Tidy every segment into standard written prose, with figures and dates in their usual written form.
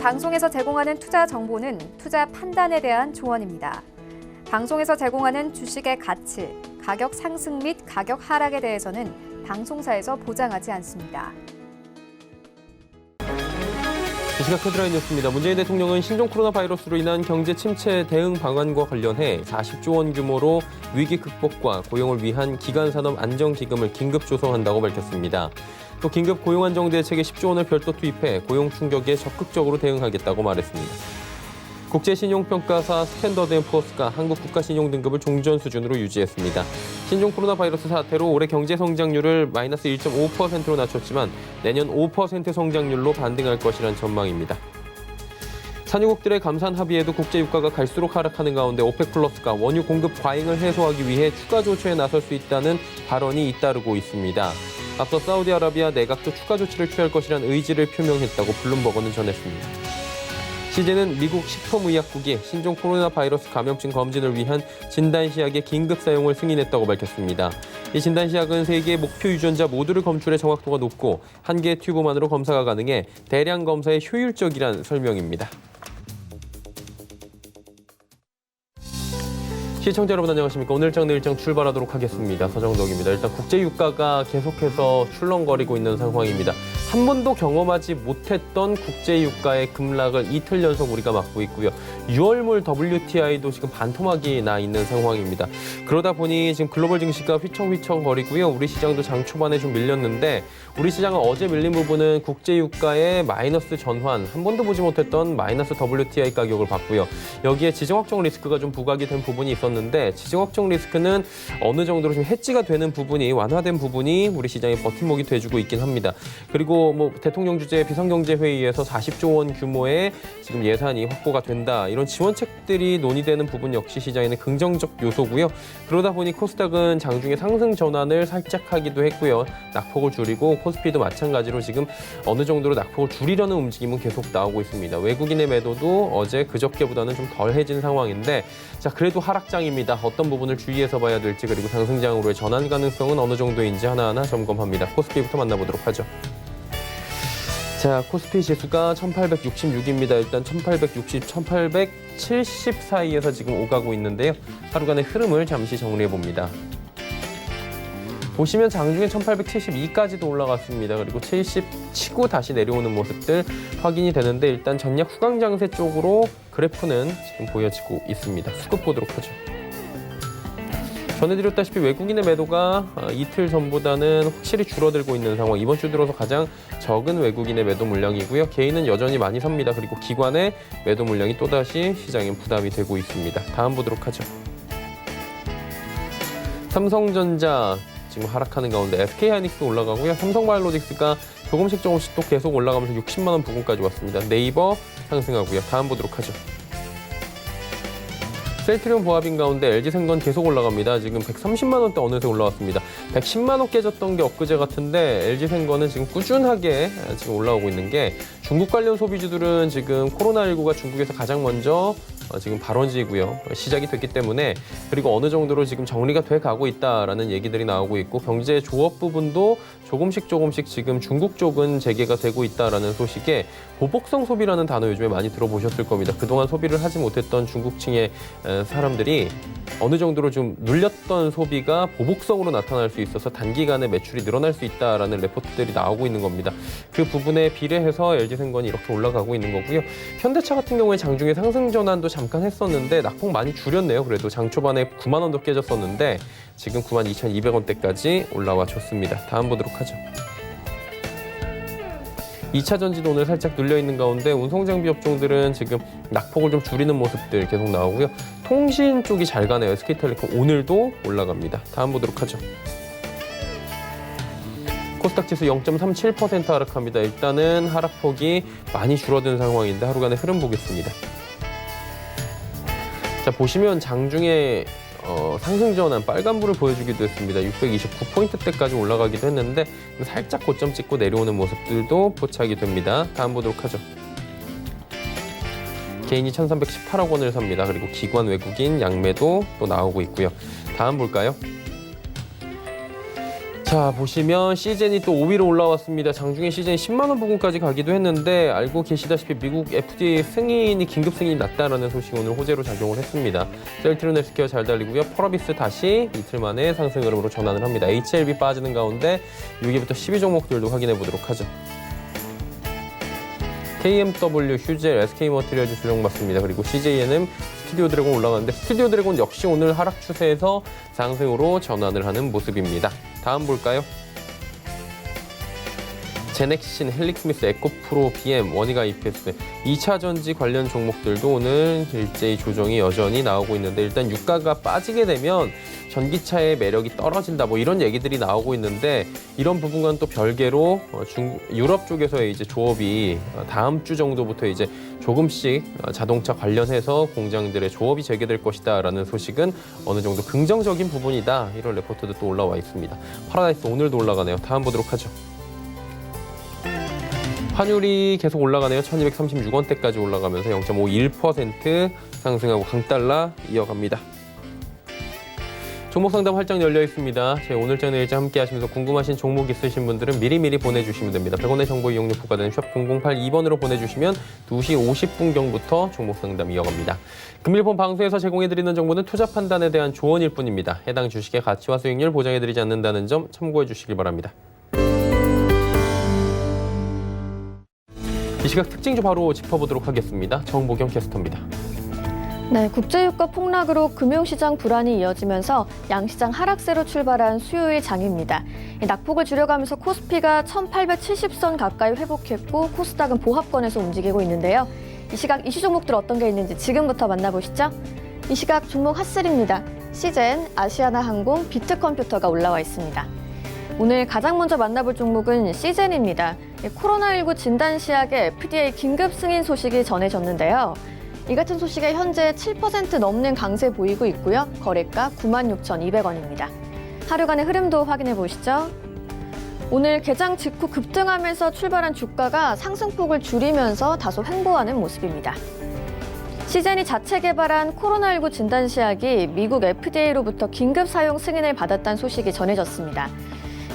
방송에서 제공하는 투자 정보는 투자 판단에 대한 조언입니다. 방송에서 제공하는 주식의 가치, 가격 상승 및 가격 하락에 대해서는 방송사에서 보장하지 않습니다. 이 시각 헤드라인 뉴스입니다. 문재인 대통령은 신종 코로나 바이러스로 인한 경제 침체 대응 방안과 관련해 40조 원 규모로 위기 극복과 고용을 위한 기간산업 안정기금을 긴급 조성한다고 밝혔습니다. 또 긴급 고용안정대책에 10조 원을 별도 투입해 고용 충격에 적극적으로 대응하겠다고 말했습니다. 국제신용평가사 스탠더드앤푸어스가 한국 국가신용 등급을 종전 수준으로 유지했습니다. 신종 코로나 바이러스 사태로 올해 경제 성장률을 마이너스 1.5%로 낮췄지만 내년 5% 성장률로 반등할 것이란 전망입니다. 산유국들의 감산 합의에도 국제 유가가 갈수록 하락하는 가운데 오펙 플러스가 원유 공급 과잉을 해소하기 위해 추가 조치에 나설 수 있다는 발언이 잇따르고 있습니다. 앞서 사우디아라비아 내각도 추가 조치를 취할 것이란 의지를 표명했다고 블룸버그는 전했습니다. CJ는 미국 식품의약국이 신종 코로나 바이러스 감염증 검진을 위한 진단시약의 긴급 사용을 승인했다고 밝혔습니다. 이 진단시약은 세계의 목표 유전자 모두를 검출해 정확도가 높고 한 개의 튜브만으로 검사가 가능해 대량 검사에 효율적이란 설명입니다. 시청자 여러분 안녕하십니까. 오늘 일정 내일장 출발하도록 하겠습니다. 서정덕입니다. 일단 국제유가가 계속해서 출렁거리고 있는 상황입니다. 한 번도 경험하지 못했던 국제유가의 급락을 이틀 연속 우리가 맞고 있고요. 6월물 WTI도 지금 반토막이 나 있는 상황입니다. 그러다 보니 지금 글로벌 증시가 휘청휘청 거리고요. 우리 시장도 장 초반에 좀 밀렸는데 우리 시장은 어제 밀린 부분은 국제유가의 마이너스 전환, 한 번도 보지 못했던 마이너스 WTI 가격을 봤고요. 여기에 지정학적 리스크가 좀 부각이 된 부분이 있었는데 지정학적 리스크는 어느 정도로 좀 해지가 되는 부분이 완화된 부분이 우리 시장의 버팀목이 돼주고 있긴 합니다. 그리고 대통령 주재 비상경제회의에서 40조 원 규모의 지금 예산이 확보가 된다. 이런 지원책들이 논의되는 부분 역시 시장에는 긍정적 요소고요. 그러다 보니 코스닥은 장중에 상승 전환을 살짝 하기도 했고요. 낙폭을 줄이고 코스피도 마찬가지로 지금 어느 정도로 낙폭을 줄이려는 움직임은 계속 나오고 있습니다. 외국인의 매도도 어제 그저께보다는 좀 덜해진 상황인데 자 그래도 하락장입니다. 어떤 부분을 주의해서 봐야 될지 그리고 상승장으로의 전환 가능성은 어느 정도인지 하나하나 점검합니다. 코스피부터 만나보도록 하죠. 자, 코스피 지수가 1866입니다. 일단 1860, 1870 사이에서 지금 오가고 있는데요. 하루간의 흐름을 잠시 정리해봅니다. 보시면 장중에 1872까지도 올라갔습니다. 그리고 70 치고 다시 내려오는 모습들 확인이 되는데 일단 전략 후강 장세 쪽으로 그래프는 지금 보여지고 있습니다. 수급 보도록 하죠. 전해드렸다시피 외국인의 매도가 이틀 전보다는 확실히 줄어들고 있는 상황. 이번 주 들어서 가장 적은 외국인의 매도 물량이고요. 개인은 여전히 많이 삽니다. 그리고 기관의 매도 물량이 또다시 시장에 부담이 되고 있습니다. 다음 보도록 하죠. 삼성전자 지금 하락하는 가운데 SK하이닉스 올라가고요. 삼성바이오로직스가 조금씩 또 계속 올라가면서 60만 원 부근까지 왔습니다. 네이버 상승하고요. 다음 보도록 하죠. 셀트리온 보합인 가운데 LG생건 계속 올라갑니다. 지금 130만 원대 어느새 올라왔습니다. 110만 원 깨졌던 게 엊그제 같은데 LG생건은 지금 꾸준하게 지금 올라오고 있는 게 중국 관련 소비주들은 지금 코로나19가 중국에서 가장 먼저 지금 발원지이고요. 시작이 됐기 때문에 그리고 어느 정도로 지금 정리가 돼 가고 있다라는 얘기들이 나오고 있고 경제 조업 부분도 조금씩 지금 중국 쪽은 재개가 되고 있다라는 소식에 보복성 소비라는 단어 요즘에 많이 들어보셨을 겁니다. 그동안 소비를 하지 못했던 중국층의 사람들이 어느 정도로 좀 눌렸던 소비가 보복성으로 나타날 수 있어서 단기간에 매출이 늘어날 수 있다라는 레포트들이 나오고 있는 겁니다. 그 부분에 비례해서 LG생건이 이렇게 올라가고 있는 거고요. 현대차 같은 경우에 장중에 상승 전환도 잠깐 했었는데 낙폭 많이 줄였네요. 그래도 장 초반에 9만 원도 깨졌었는데 지금 92,200원대까지 올라와 줬습니다. 다음 보도록 하죠. 2차 전지도 오늘 살짝 눌려있는 가운데 운송장비 업종들은 지금 낙폭을 좀 줄이는 모습들 계속 나오고요. 통신 쪽이 잘 가네요. SK텔레콤 오늘도 올라갑니다. 다음 보도록 하죠. 코스닥 지수 0.37% 하락합니다. 일단은 하락폭이 많이 줄어든 상황인데 하루간의 흐름 보겠습니다. 자, 보시면 장중에 상승 전환 빨간불을 보여주기도 했습니다. 629포인트대까지 올라가기도 했는데 살짝 고점 찍고 내려오는 모습들도 포착이 됩니다. 다음 보도록 하죠. 개인이 1,318억 원을 삽니다. 그리고 기관 외국인 양매도 또 나오고 있고요. 다음 볼까요? 자, 보시면 시젠이 또 5위로 올라왔습니다. 장중에 시젠이 10만 원 부근까지 가기도 했는데 알고 계시다시피 미국 FDA 승인이 긴급 승인이 났다라는 소식이 오늘 호재로 작용을 했습니다. 셀트리온 헬스케어 잘 달리고요. 펄어비스 다시 이틀 만에 상승 흐름으로 전환을 합니다. HLB 빠지는 가운데 6위부터 10위 종목들도 확인해 보도록 하죠. KMW, 휴젤, SK머티리얼즈 조정받습니다. 그리고 CJNM, 스튜디오 드래곤 올라가는데 스튜디오 드래곤 역시 오늘 하락 추세에서 상승으로 전환을 하는 모습입니다. 다음 볼까요? 제넥신, 헬릭스미스, 에코프로, BM, 원희가 EPS, 2차 전지 관련 종목들도 오늘 일제히 조정이 여전히 나오고 있는데 일단 유가가 빠지게 되면 전기차의 매력이 떨어진다 뭐 이런 얘기들이 나오고 있는데 이런 부분과는 또 별개로 유럽 쪽에서의 이제 조업이 다음 주 정도부터 이제 조금씩 자동차 관련해서 공장들의 조업이 재개될 것이다라는 소식은 어느 정도 긍정적인 부분이다. 이런 레포트도 또 올라와 있습니다. 파라다이스 오늘도 올라가네요. 다음 보도록 하죠. 환율이 계속 올라가네요. 1236원대까지 올라가면서 0.51% 상승하고 강달러 이어갑니다. 종목 상담 활짝 열려 있습니다. 저희 오늘장 내일장 함께 하시면서 궁금하신 종목 있으신 분들은 미리미리 보내주시면 됩니다. 100원의 정보 이용료 부과되는 샵 0082번으로 보내주시면 2시 50분경부터 종목 상담 이어갑니다. 금일본 방송에서 제공해드리는 정보는 투자 판단에 대한 조언일 뿐입니다. 해당 주식의 가치와 수익률 보장해드리지 않는다는 점 참고해 주시길 바랍니다. 이 시각 특징주 바로 짚어보도록 하겠습니다. 정보경 캐스터입니다. 네, 국제유가 폭락으로 금융시장 불안이 이어지면서 양시장 하락세로 출발한 수요일 장입니다. 낙폭을 줄여가면서 코스피가 1870선 가까이 회복했고 코스닥은 보합권에서 움직이고 있는데요. 이 시각 이슈 종목들 어떤 게 있는지 지금부터 만나보시죠. 이 시각 종목 핫3입니다. 시젠, 아시아나항공, 비트컴퓨터가 올라와 있습니다. 오늘 가장 먼저 만나볼 종목은 시젠입니다. 코로나19 진단 시약의 FDA 긴급 승인 소식이 전해졌는데요. 이 같은 소식에 현재 7% 넘는 강세 보이고 있고요. 거래가 96,200원입니다. 하루간의 흐름도 확인해 보시죠. 오늘 개장 직후 급등하면서 출발한 주가가 상승폭을 줄이면서 다소 횡보하는 모습입니다. 시젠이 자체 개발한 코로나19 진단 시약이 미국 FDA로부터 긴급 사용 승인을 받았다는 소식이 전해졌습니다.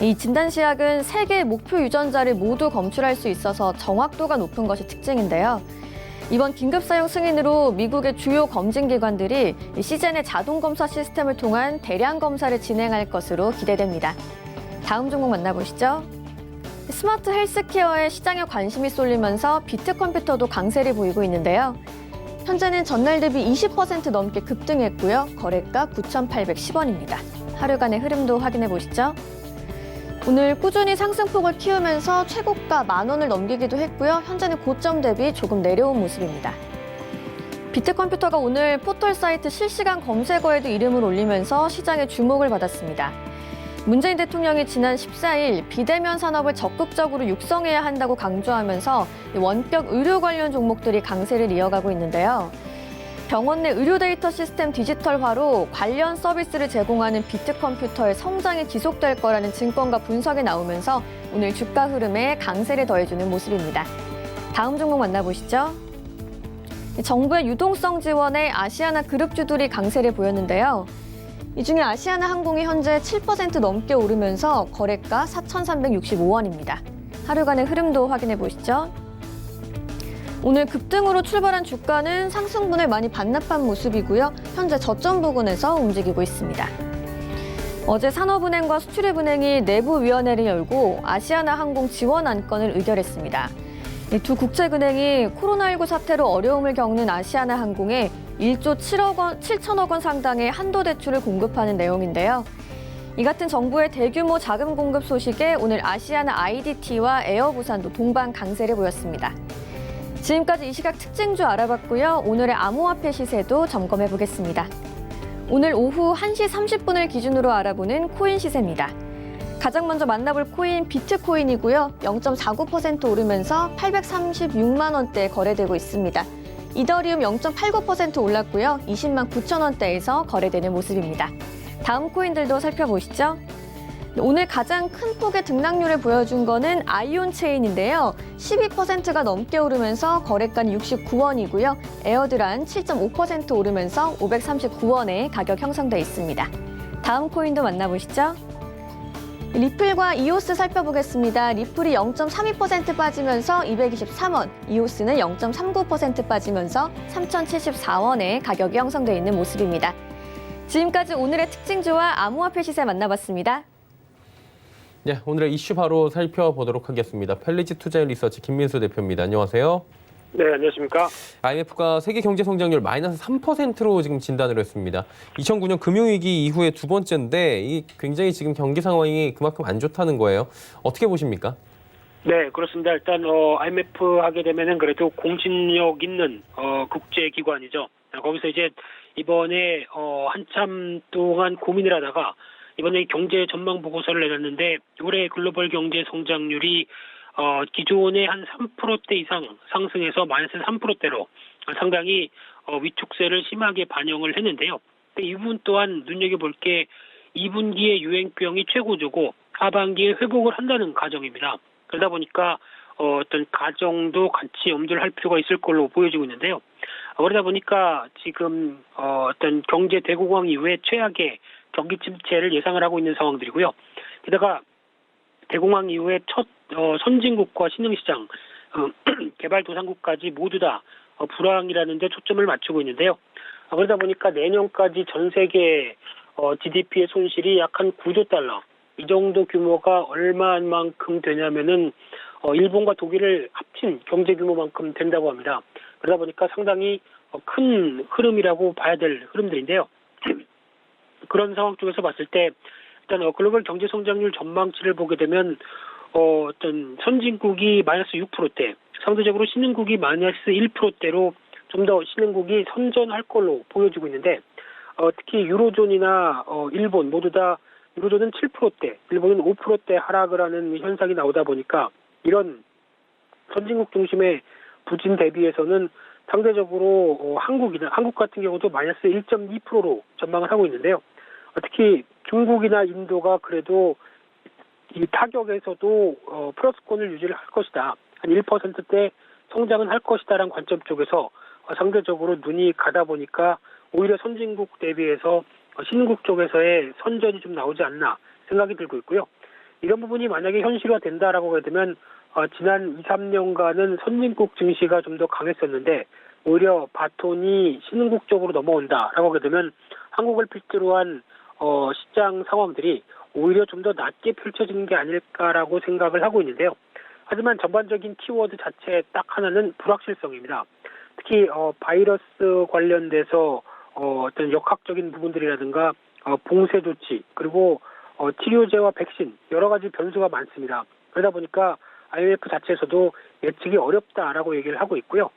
이 진단 시약은 3개의 목표 유전자를 모두 검출할 수 있어서 정확도가 높은 것이 특징인데요. 이번 긴급 사용 승인으로 미국의 주요 검진기관들이 시젠의 자동검사 시스템을 통한 대량 검사를 진행할 것으로 기대됩니다. 다음 종목 만나보시죠. 스마트 헬스케어에 시장에 관심이 쏠리면서 비트컴퓨터도 강세를 보이고 있는데요. 현재는 전날 대비 20% 넘게 급등했고요. 거래가 9,810원입니다. 하루간의 흐름도 확인해 보시죠. 오늘 꾸준히 상승폭을 키우면서 최고가 10,000원을 넘기기도 했고요. 현재는 고점 대비 조금 내려온 모습입니다. 비트컴퓨터가 오늘 포털 사이트 실시간 검색어에도 이름을 올리면서 시장의 주목을 받았습니다. 문재인 대통령이 지난 14일 비대면 산업을 적극적으로 육성해야 한다고 강조하면서 원격 의료 관련 종목들이 강세를 이어가고 있는데요. 병원 내 의료 데이터 시스템 디지털화로 관련 서비스를 제공하는 비트컴퓨터의 성장이 지속될 거라는 증권과 분석이 나오면서 오늘 주가 흐름에 강세를 더해주는 모습입니다. 다음 종목 만나보시죠. 정부의 유동성 지원에 아시아나 그룹주들이 강세를 보였는데요. 이 중에 아시아나항공이 현재 7% 넘게 오르면서 거래가 4,365원입니다. 하루간의 흐름도 확인해 보시죠. 오늘 급등으로 출발한 주가는 상승분을 많이 반납한 모습이고요. 현재 저점 부근에서 움직이고 있습니다. 어제 산업은행과 수출입은행이 내부위원회를 열고 아시아나항공 지원 안건을 의결했습니다. 이 두 국책은행이 코로나19 사태로 어려움을 겪는 아시아나항공에 1조 7천억 원 상당의 한도 대출을 공급하는 내용인데요. 이 같은 정부의 대규모 자금 공급 소식에 오늘 아시아나 IDT와 에어부산도 동반 강세를 보였습니다. 지금까지 이 시각 특징주 알아봤고요. 오늘의 암호화폐 시세도 점검해 보겠습니다. 오늘 오후 1시 30분을 기준으로 알아보는 코인 시세입니다. 가장 먼저 만나볼 코인 비트코인이고요. 0.49% 오르면서 836만 원대에 거래되고 있습니다. 이더리움 0.89% 올랐고요. 20만 9천 원대에서 거래되는 모습입니다. 다음 코인들도 살펴보시죠. 오늘 가장 큰 폭의 등락률을 보여준 거는 아이온 체인인데요. 12%가 넘게 오르면서 거래가는 69원이고요. 에어드란 7.5% 오르면서 539원에 가격 형성돼 있습니다. 다음 코인도 만나보시죠. 리플과 이오스 살펴보겠습니다. 리플이 0.32% 빠지면서 223원, 이오스는 0.39% 빠지면서 3,074원에 가격이 형성돼 있는 모습입니다. 지금까지 오늘의 특징주와 암호화폐 시세 만나봤습니다. 네, 오늘의 이슈 바로 살펴보도록 하겠습니다. 펠리지 투자 리서치 김민수 대표입니다. 안녕하세요. 네, 안녕하십니까. IMF가 세계 경제 성장률 마이너스 3%로 지금 진단을 했습니다. 2009년 금융위기 이후에 두 번째인데 이 굉장히 지금 경기 상황이 그만큼 안 좋다는 거예요. 어떻게 보십니까? 네, 그렇습니다. 일단 IMF 하게 되면은 그래도 공신력 있는 국제기관이죠. 거기서 이제 이번에 한참 동안 고민을 하다가 이번에 경제 전망 보고서를 내놨는데 올해 글로벌 경제 성장률이 기존의 한 3%대 이상 상승해서 마이너스 3%대로 상당히 위축세를 심하게 반영을 했는데요. 근데 이 부분 또한 눈여겨볼 게 2분기에 유행병이 최고조고 하반기에 회복을 한다는 가정입니다. 그러다 보니까 어떤 가정도 같이 염두를 할 필요가 있을 걸로 보여지고 있는데요. 그러다 보니까 지금 어떤 경제 대공황 이후에 최악의 경기 침체를 예상을 하고 있는 상황들이고요. 게다가 대공황 이후에 첫 선진국과 신흥시장, 개발도상국까지 모두 다 불황이라는 데 초점을 맞추고 있는데요. 그러다 보니까 내년까지 전 세계 GDP의 손실이 약 한 9조 달러, 이 정도 규모가 얼마만큼 되냐면은 일본과 독일을 합친 경제 규모만큼 된다고 합니다. 그러다 보니까 상당히 큰 흐름이라고 봐야 될 흐름들인데요. 그런 상황 쪽에서 봤을 때 일단 글로벌 경제 성장률 전망치를 보게 되면 어떤 선진국이 마이너스 6%대, 상대적으로 신흥국이 마이너스 1%대로 좀 더 신흥국이 선전할 걸로 보여지고 있는데 특히 유로존이나 일본 모두 다 유로존은 7%대, 일본은 5%대 하락을 하는 현상이 나오다 보니까 이런 선진국 중심의 부진 대비해서는 상대적으로 한국 같은 경우도 마이너스 1.2%로 전망을 하고 있는데요. 특히 중국이나 인도가 그래도 이 타격에서도 플러스권을 유지를 할 것이다. 한 1%대 성장은 할 것이다라는 관점 쪽에서 상대적으로 눈이 가다 보니까 오히려 선진국 대비해서 신흥국 쪽에서의 선전이 좀 나오지 않나 생각이 들고 있고요. 이런 부분이 만약에 현실화된다라고 하게 되면 지난 2, 3년간은 선진국 증시가 좀 더 강했었는데 오히려 바톤이 신흥국 쪽으로 넘어온다라고 하게 되면 한국을 필두로 한 시장 상황들이 오히려 좀 더 낮게 펼쳐지는 게 아닐까라고 생각을 하고 있는데요. 하지만 전반적인 키워드 자체 딱 하나는 불확실성입니다. 특히 바이러스 관련돼서 어떤 역학적인 부분들이라든가 봉쇄 조치 그리고 치료제와 백신 여러 가지 변수가 많습니다. 그러다 보니까 IMF 자체에서도 예측이 어렵다라고 얘기를 하고 있고요.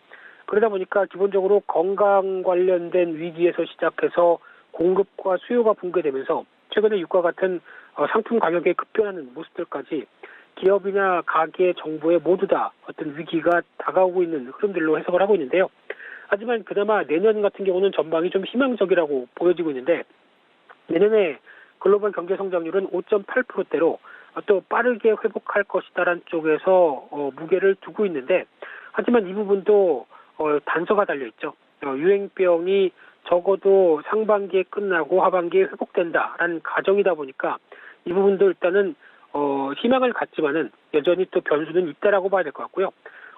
그러다 보니까 기본적으로 건강 관련된 위기에서 시작해서 공급과 수요가 붕괴되면서 최근에 유가 같은 상품 가격에 급변하는 모습들까지 기업이나 가게, 정부에 모두 다 어떤 위기가 다가오고 있는 흐름들로 해석을 하고 있는데요. 하지만 그나마 내년 같은 경우는 전망이 좀 희망적이라고 보여지고 있는데 내년에 글로벌 경제 성장률은 5.8%대로 또 빠르게 회복할 것이다라는 쪽에서 무게를 두고 있는데 하지만 이 부분도 단서가 달려있죠. 유행병이 적어도 상반기에 끝나고 하반기에 회복된다라는 가정이다 보니까 이 부분도 일단은 희망을 갖지만은 여전히 또 변수는 있다라고 봐야 될 것 같고요.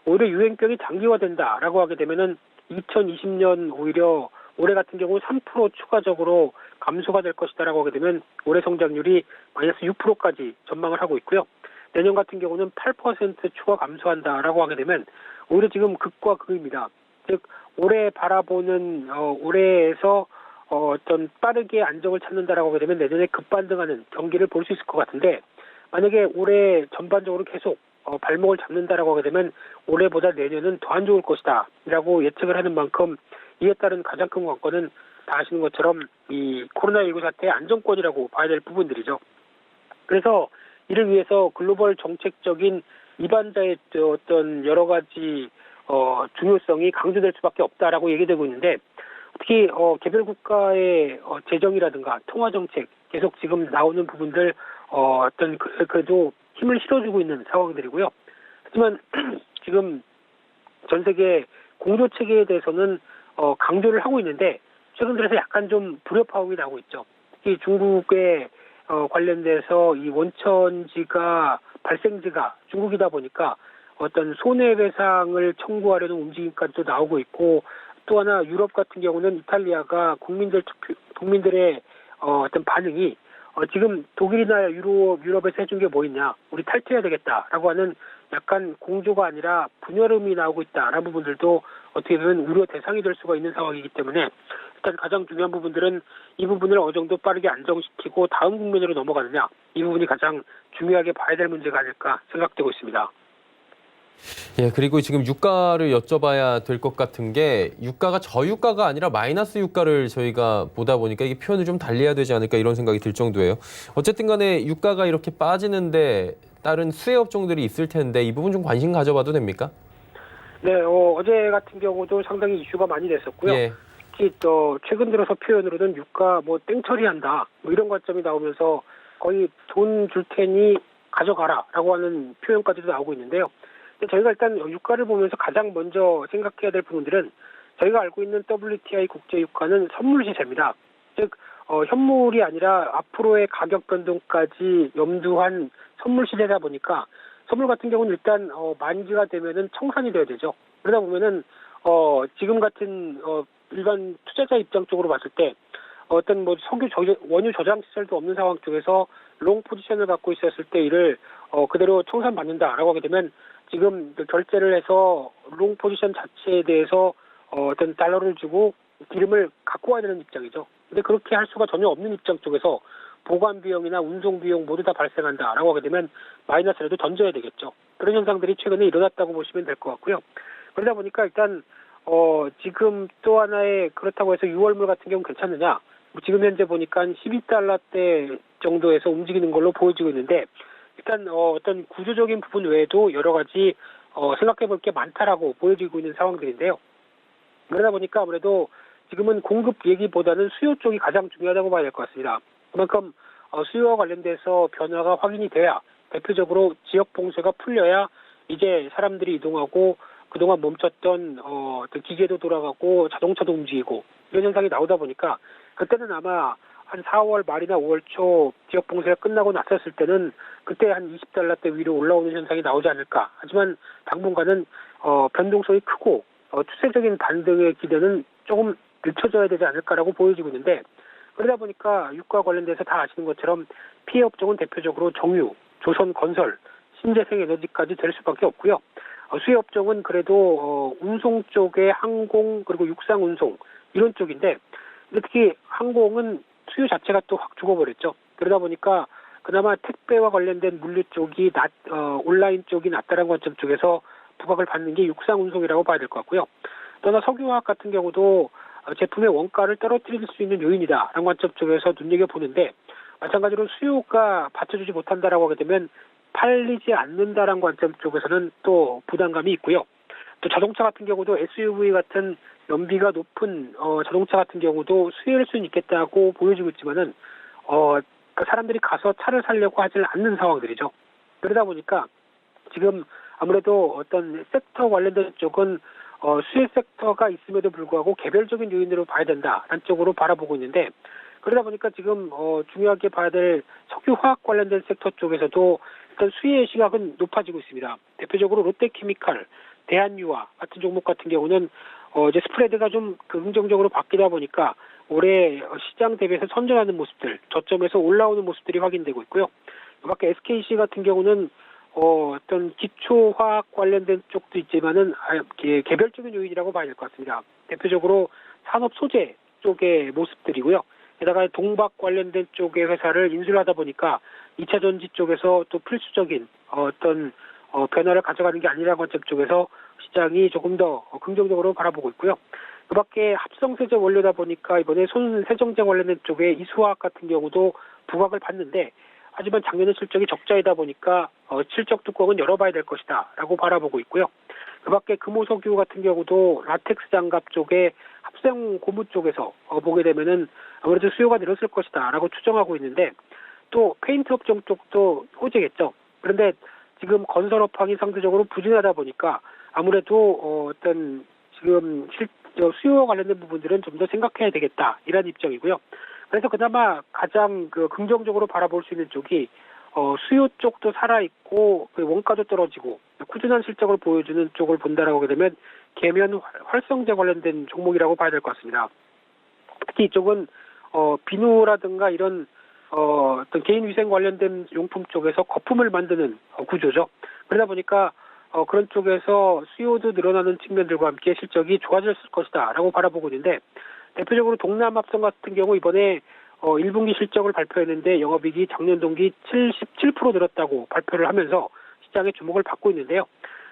오히려 유행병이 장기화된다라고 하게 되면은 2020년 오히려 올해 같은 경우 3% 추가적으로 감소가 될 것이다라고 하게 되면 올해 성장률이 마이너스 6%까지 전망을 하고 있고요. 내년 같은 경우는 8% 추가 감소한다라고 하게 되면 오히려 지금 극과 극입니다. 즉 올해 바라보는 올해에서 어떤 빠르게 안정을 찾는다라고 하게 되면 내년에 급반등하는 경기를 볼 수 있을 것 같은데 만약에 올해 전반적으로 계속 발목을 잡는다라고 하게 되면 올해보다 내년은 더 안 좋을 것이다 라고 예측을 하는 만큼 이에 따른 가장 큰 관건은 다 아시는 것처럼 이 코로나19 사태의 안정권이라고 봐야 될 부분들이죠. 그래서 이를 위해서 글로벌 정책적인 이반자의 어떤 여러 가지 중요성이 강조될 수밖에 없다라고 얘기되고 있는데 특히 개별 국가의 재정이라든가 통화 정책 계속 지금 나오는 부분들 어떤 그래도 힘을 실어주고 있는 상황들이고요. 하지만 지금 전 세계 공조 체계에 대해서는 강조를 하고 있는데 최근 들어서 약간 좀 불협화음이 나오고 있죠. 특히 중국의 관련돼서 이 원천지가 발생지가 중국이다 보니까 어떤 손해배상을 청구하려는 움직임까지도 나오고 있고, 또 하나 유럽 같은 경우는 이탈리아가 국민들의 어떤 반응이 지금 독일이나 유럽에서 해준 게 뭐 있냐, 우리 탈퇴해야 되겠다라고 하는 약간 공조가 아니라 분열음이 나오고 있다라는 부분들도 어떻게 보면 우려 대상이 될 수가 있는 상황이기 때문에, 일단 가장 중요한 부분들은 이 부분을 어느 정도 빠르게 안정시키고 다음 국면으로 넘어가느냐, 이 부분이 가장 중요하게 봐야 될 문제가 아닐까 생각되고 있습니다. 예, 그리고 지금 유가를 여쭤봐야 될 것 같은 게, 유가가 저유가가 아니라 마이너스 유가를 저희가 보다 보니까 이게 표현을 좀 달리해야 되지 않을까 이런 생각이 들 정도예요. 어쨌든 간에 유가가 이렇게 빠지는데 다른 수혜 업종들이 있을 텐데 이 부분 좀 관심 가져봐도 됩니까? 네, 어제 같은 경우도 상당히 이슈가 많이 됐었고요. 예. 특히 또 최근 들어서 표현으로는 유가 뭐 땡처리한다 뭐 이런 관점이 나오면서 거의 돈 줄 테니 가져가라라고 하는 표현까지도 나오고 있는데요. 근데 저희가 일단 유가를 보면서 가장 먼저 생각해야 될 부분들은, 저희가 알고 있는 WTI 국제 유가는 선물 시세입니다. 즉 현물이 아니라 앞으로의 가격 변동까지 염두한 선물 시세다 보니까, 선물 같은 경우는 일단 만기가 되면은 청산이 돼야 되죠. 그러다 보면은 지금 같은 일반 투자자 입장 쪽으로 봤을 때 어떤 뭐 원유 저장 시설도 없는 상황 쪽에서 롱 포지션을 갖고 있었을 때 이를 그대로 청산받는다라고 하게 되면, 지금 결제를 해서 롱 포지션 자체에 대해서 어떤 달러를 주고 기름을 갖고 와야 되는 입장이죠. 근데 그렇게 할 수가 전혀 없는 입장 쪽에서 보관 비용이나 운송 비용 모두 다 발생한다라고 하게 되면 마이너스라도 던져야 되겠죠. 그런 현상들이 최근에 일어났다고 보시면 될 것 같고요. 그러다 보니까 일단 지금 또 하나의, 그렇다고 해서 6월물 같은 경우는 괜찮느냐? 지금 현재 보니까 한 12달러대 정도에서 움직이는 걸로 보여지고 있는데, 일단 어떤 구조적인 부분 외에도 여러 가지 생각해 볼 게 많다라고 보여지고 있는 상황들인데요. 그러다 보니까 아무래도 지금은 공급 얘기보다는 수요 쪽이 가장 중요하다고 봐야 될 것 같습니다. 그만큼 수요와 관련돼서 변화가 확인이 돼야, 대표적으로 지역 봉쇄가 풀려야 이제 사람들이 이동하고 그동안 멈췄던 어떤 기계도 돌아가고 자동차도 움직이고 이런 현상이 나오다 보니까, 그때는 아마 한 4월 말이나 5월 초 지역 봉쇄가 끝나고 났었을 때는 그때 한 20달러대 위로 올라오는 현상이 나오지 않을까. 하지만 당분간은 변동성이 크고 추세적인 반등의 기대는 조금 늦춰져야 되지 않을까라고 보여지고 있는데, 그러다 보니까 유가 관련돼서 다 아시는 것처럼 피해 업종은 대표적으로 정유, 조선건설, 신재생에너지까지 될 수밖에 없고요. 수혜 업종은 그래도 운송 쪽의 항공, 그리고 육상 운송 이런 쪽인데, 특히 항공은 수요 자체가 또 확 죽어버렸죠. 그러다 보니까 그나마 택배와 관련된 물류 쪽이 온라인 쪽이 낫다라는 관점 쪽에서 부각을 받는 게 육상 운송이라고 봐야 될 것 같고요. 또한 석유화학 같은 경우도 제품의 원가를 떨어뜨릴 수 있는 요인이다라는 관점 쪽에서 눈여겨보는데, 마찬가지로 수요가 받쳐주지 못한다라고 하게 되면 팔리지 않는다라는 관점 쪽에서는 또 부담감이 있고요. 또 자동차 같은 경우도 SUV 같은 연비가 높은 자동차 같은 경우도 수혜일 수는 있겠다고 보여지고 있지만은 사람들이 가서 차를 사려고 하지 않는 상황들이죠. 그러다 보니까 지금 아무래도 어떤 섹터 관련된 쪽은 수혜 섹터가 있음에도 불구하고 개별적인 요인으로 봐야 된다라는 쪽으로 바라보고 있는데, 그러다 보니까 지금 중요하게 봐야 될 석유화학 관련된 섹터 쪽에서도 일단 수혜의 시각은 높아지고 있습니다. 대표적으로 롯데케미칼, 대한유화 같은 종목 같은 경우는 이제 스프레드가 좀 긍정적으로 바뀌다 보니까 올해 시장 대비해서 선전하는 모습들, 저점에서 올라오는 모습들이 확인되고 있고요. 그밖에 SKC 같은 경우는 어떤 기초화학 관련된 쪽도 있지만은 개별적인 요인이라고 봐야 될 것 같습니다. 대표적으로 산업 소재 쪽의 모습들이고요. 게다가 동박 관련된 쪽의 회사를 인수를 하다 보니까 2차 전지 쪽에서 또 필수적인 어떤 변화를 가져가는 게 아니라는 관점 쪽에서 시장이 조금 더 긍정적으로 바라보고 있고요. 그밖에 합성세제 원료다 보니까 이번에 손세정제 관련된 쪽에 이수화학 같은 경우도 부각을 받는데, 하지만 작년에 실적이 적자이다 보니까 실적 뚜껑은 열어봐야 될 것이다라고 바라보고 있고요. 그밖에 금호석유 같은 경우도 라텍스 장갑 쪽에 합성 고무 쪽에서 보게 되면은 아무래도 수요가 늘었을 것이다라고 추정하고 있는데, 또 페인트 업종 쪽도 호재겠죠. 그런데 지금 건설업황이 상대적으로 부진하다 보니까 아무래도 어떤 지금 수요와 관련된 부분들은 좀 더 생각해야 되겠다 이런 입장이고요. 그래서 그나마 가장 긍정적으로 바라볼 수 있는 쪽이 수요 쪽도 살아있고 원가도 떨어지고 꾸준한 실적을 보여주는 쪽을 본다라고 하게 되면 계면 활성제 관련된 종목이라고 봐야 될 것 같습니다. 특히 이쪽은 비누라든가 이런 어떤 개인위생 관련된 용품 쪽에서 거품을 만드는 구조죠. 그러다 보니까 그런 쪽에서 수요도 늘어나는 측면들과 함께 실적이 좋아질 것이다라고 바라보고 있는데, 대표적으로 동남합성 같은 경우 이번에 1분기 실적을 발표했는데 영업이익이 작년 동기 77% 늘었다고 발표를 하면서 시장의 주목을 받고 있는데요.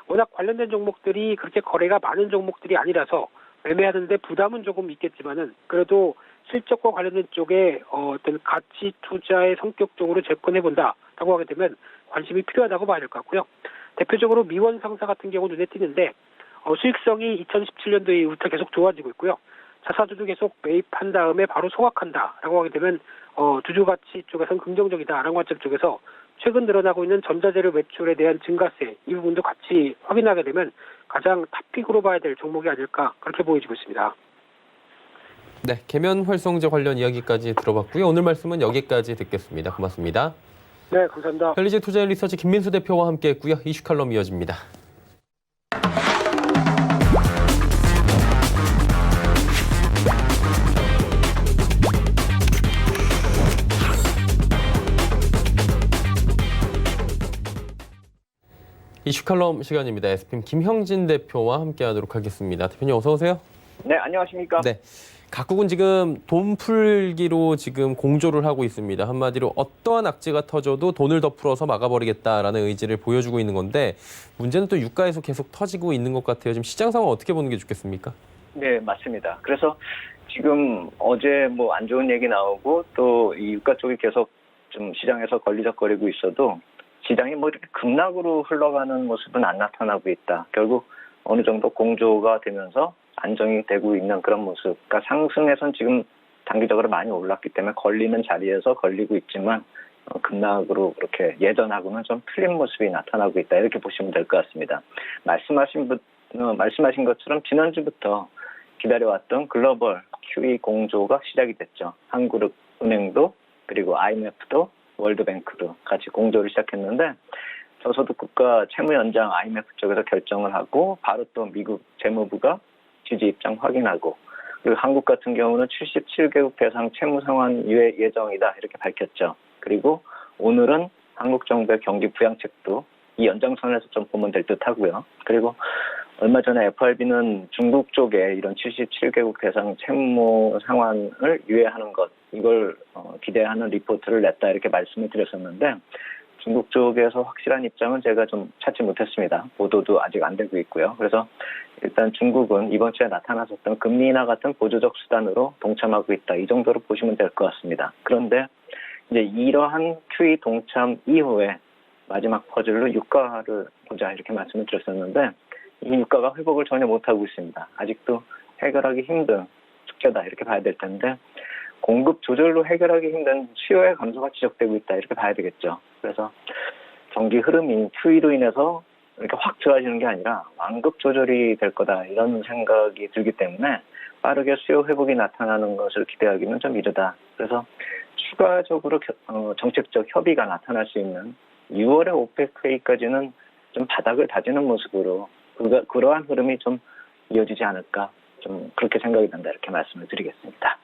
워낙 관련된 종목들이 그렇게 거래가 많은 종목들이 아니라서 매매하는데 부담은 조금 있겠지만은, 그래도 실적과 관련된 쪽에 어떤 가치 투자의 성격적으로 접근해 본다라고 하게 되면 관심이 필요하다고 봐야 될 것 같고요. 대표적으로 미원 상사 같은 경우 눈에 띄는데 수익성이 2017년도 이후부터 계속 좋아지고 있고요. 자사주도 계속 매입한 다음에 바로 소각한다라고 하게 되면 주주 가치 쪽에서는 긍정적이다라는 관점 쪽에서 최근 늘어나고 있는 전자재료 매출에 대한 증가세, 이 부분도 같이 확인하게 되면 가장 탑픽으로 봐야 될 종목이 아닐까, 그렇게 보여지고 있습니다. 네, 계면 활성제 관련 이야기까지 들어봤고요. 오늘 말씀은 여기까지 듣겠습니다. 고맙습니다. 네, 감사합니다. 헬리제 투자 리서치 김민수 대표와 함께했고요. 이슈 칼럼 이어집니다. 이슈 칼럼 시간입니다. SPM 김형진 대표와 함께하도록 하겠습니다. 대표님 어서 오세요. 네, 안녕하십니까? 네, 각국은 지금 돈 풀기로 지금 공조를 하고 있습니다. 한마디로 어떠한 악재가 터져도 돈을 더 풀어서 막아버리겠다라는 의지를 보여주고 있는 건데, 문제는 또 유가에서 계속 터지고 있는 것 같아요. 지금 시장 상황 어떻게 보는 게 좋겠습니까? 네, 맞습니다. 그래서 지금 어제 뭐 안 좋은 얘기 나오고 또 이 유가 쪽이 계속 좀 시장에서 걸리적거리고 있어도 시장이 뭐 이렇게 급락으로 흘러가는 모습은 안 나타나고 있다. 결국 어느 정도 공조가 되면서 안정이 되고 있는 그런 모습. 그러니까 상승에선 지금 단기적으로 많이 올랐기 때문에 걸리는 자리에서 걸리고 있지만 급락으로 그렇게 예전하고는 좀 틀린 모습이 나타나고 있다. 이렇게 보시면 될 것 같습니다. 말씀하신 것처럼 지난주부터 기다려왔던 글로벌 QE 공조가 시작이 됐죠. 한국은행도 그리고 IMF도 월드뱅크도 같이 공조를 시작했는데, 저소득 국가 채무연장 IMF 쪽에서 결정을 하고 바로 또 미국 재무부가 지지 입장 확인하고, 그리고 한국 같은 경우는 77개국 대상 채무 상환 유예 예정이다 이렇게 밝혔죠. 그리고 오늘은 한국 정부의 경기 부양책도 이 연장선에서 좀 보면 될 듯하고요. 그리고 얼마 전에 FRB는 중국 쪽에 이런 77개국 대상 채무 상환을 유예하는 것, 이걸 기대하는 리포트를 냈다 이렇게 말씀을 드렸었는데, 중국 쪽에서 확실한 입장은 제가 좀 찾지 못했습니다. 보도도 아직 안 되고 있고요. 그래서 일단 중국은 이번 주에 나타났었던 금리 인하 같은 보조적 수단으로 동참하고 있다. 이 정도로 보시면 될 것 같습니다. 그런데 이제 이러한 QE 동참 이후에 마지막 퍼즐로 유가를 보자 이렇게 말씀을 드렸었는데, 이 유가가 회복을 전혀 못하고 있습니다. 아직도 해결하기 힘든 숙제다 이렇게 봐야 될 텐데, 공급 조절로 해결하기 힘든 수요의 감소가 지적되고 있다 이렇게 봐야 되겠죠. 그래서 경기 흐름이 QE로 인해서 이렇게 확 좋아지는 게 아니라 완급 조절이 될 거다 이런 생각이 들기 때문에 빠르게 수요 회복이 나타나는 것을 기대하기는 좀 이르다. 그래서 추가적으로 정책적 협의가 나타날 수 있는 6월의 오펙 회의까지는 좀 바닥을 다지는 모습으로 그러한 흐름이 좀 이어지지 않을까, 좀 그렇게 생각이 된다 이렇게 말씀을 드리겠습니다.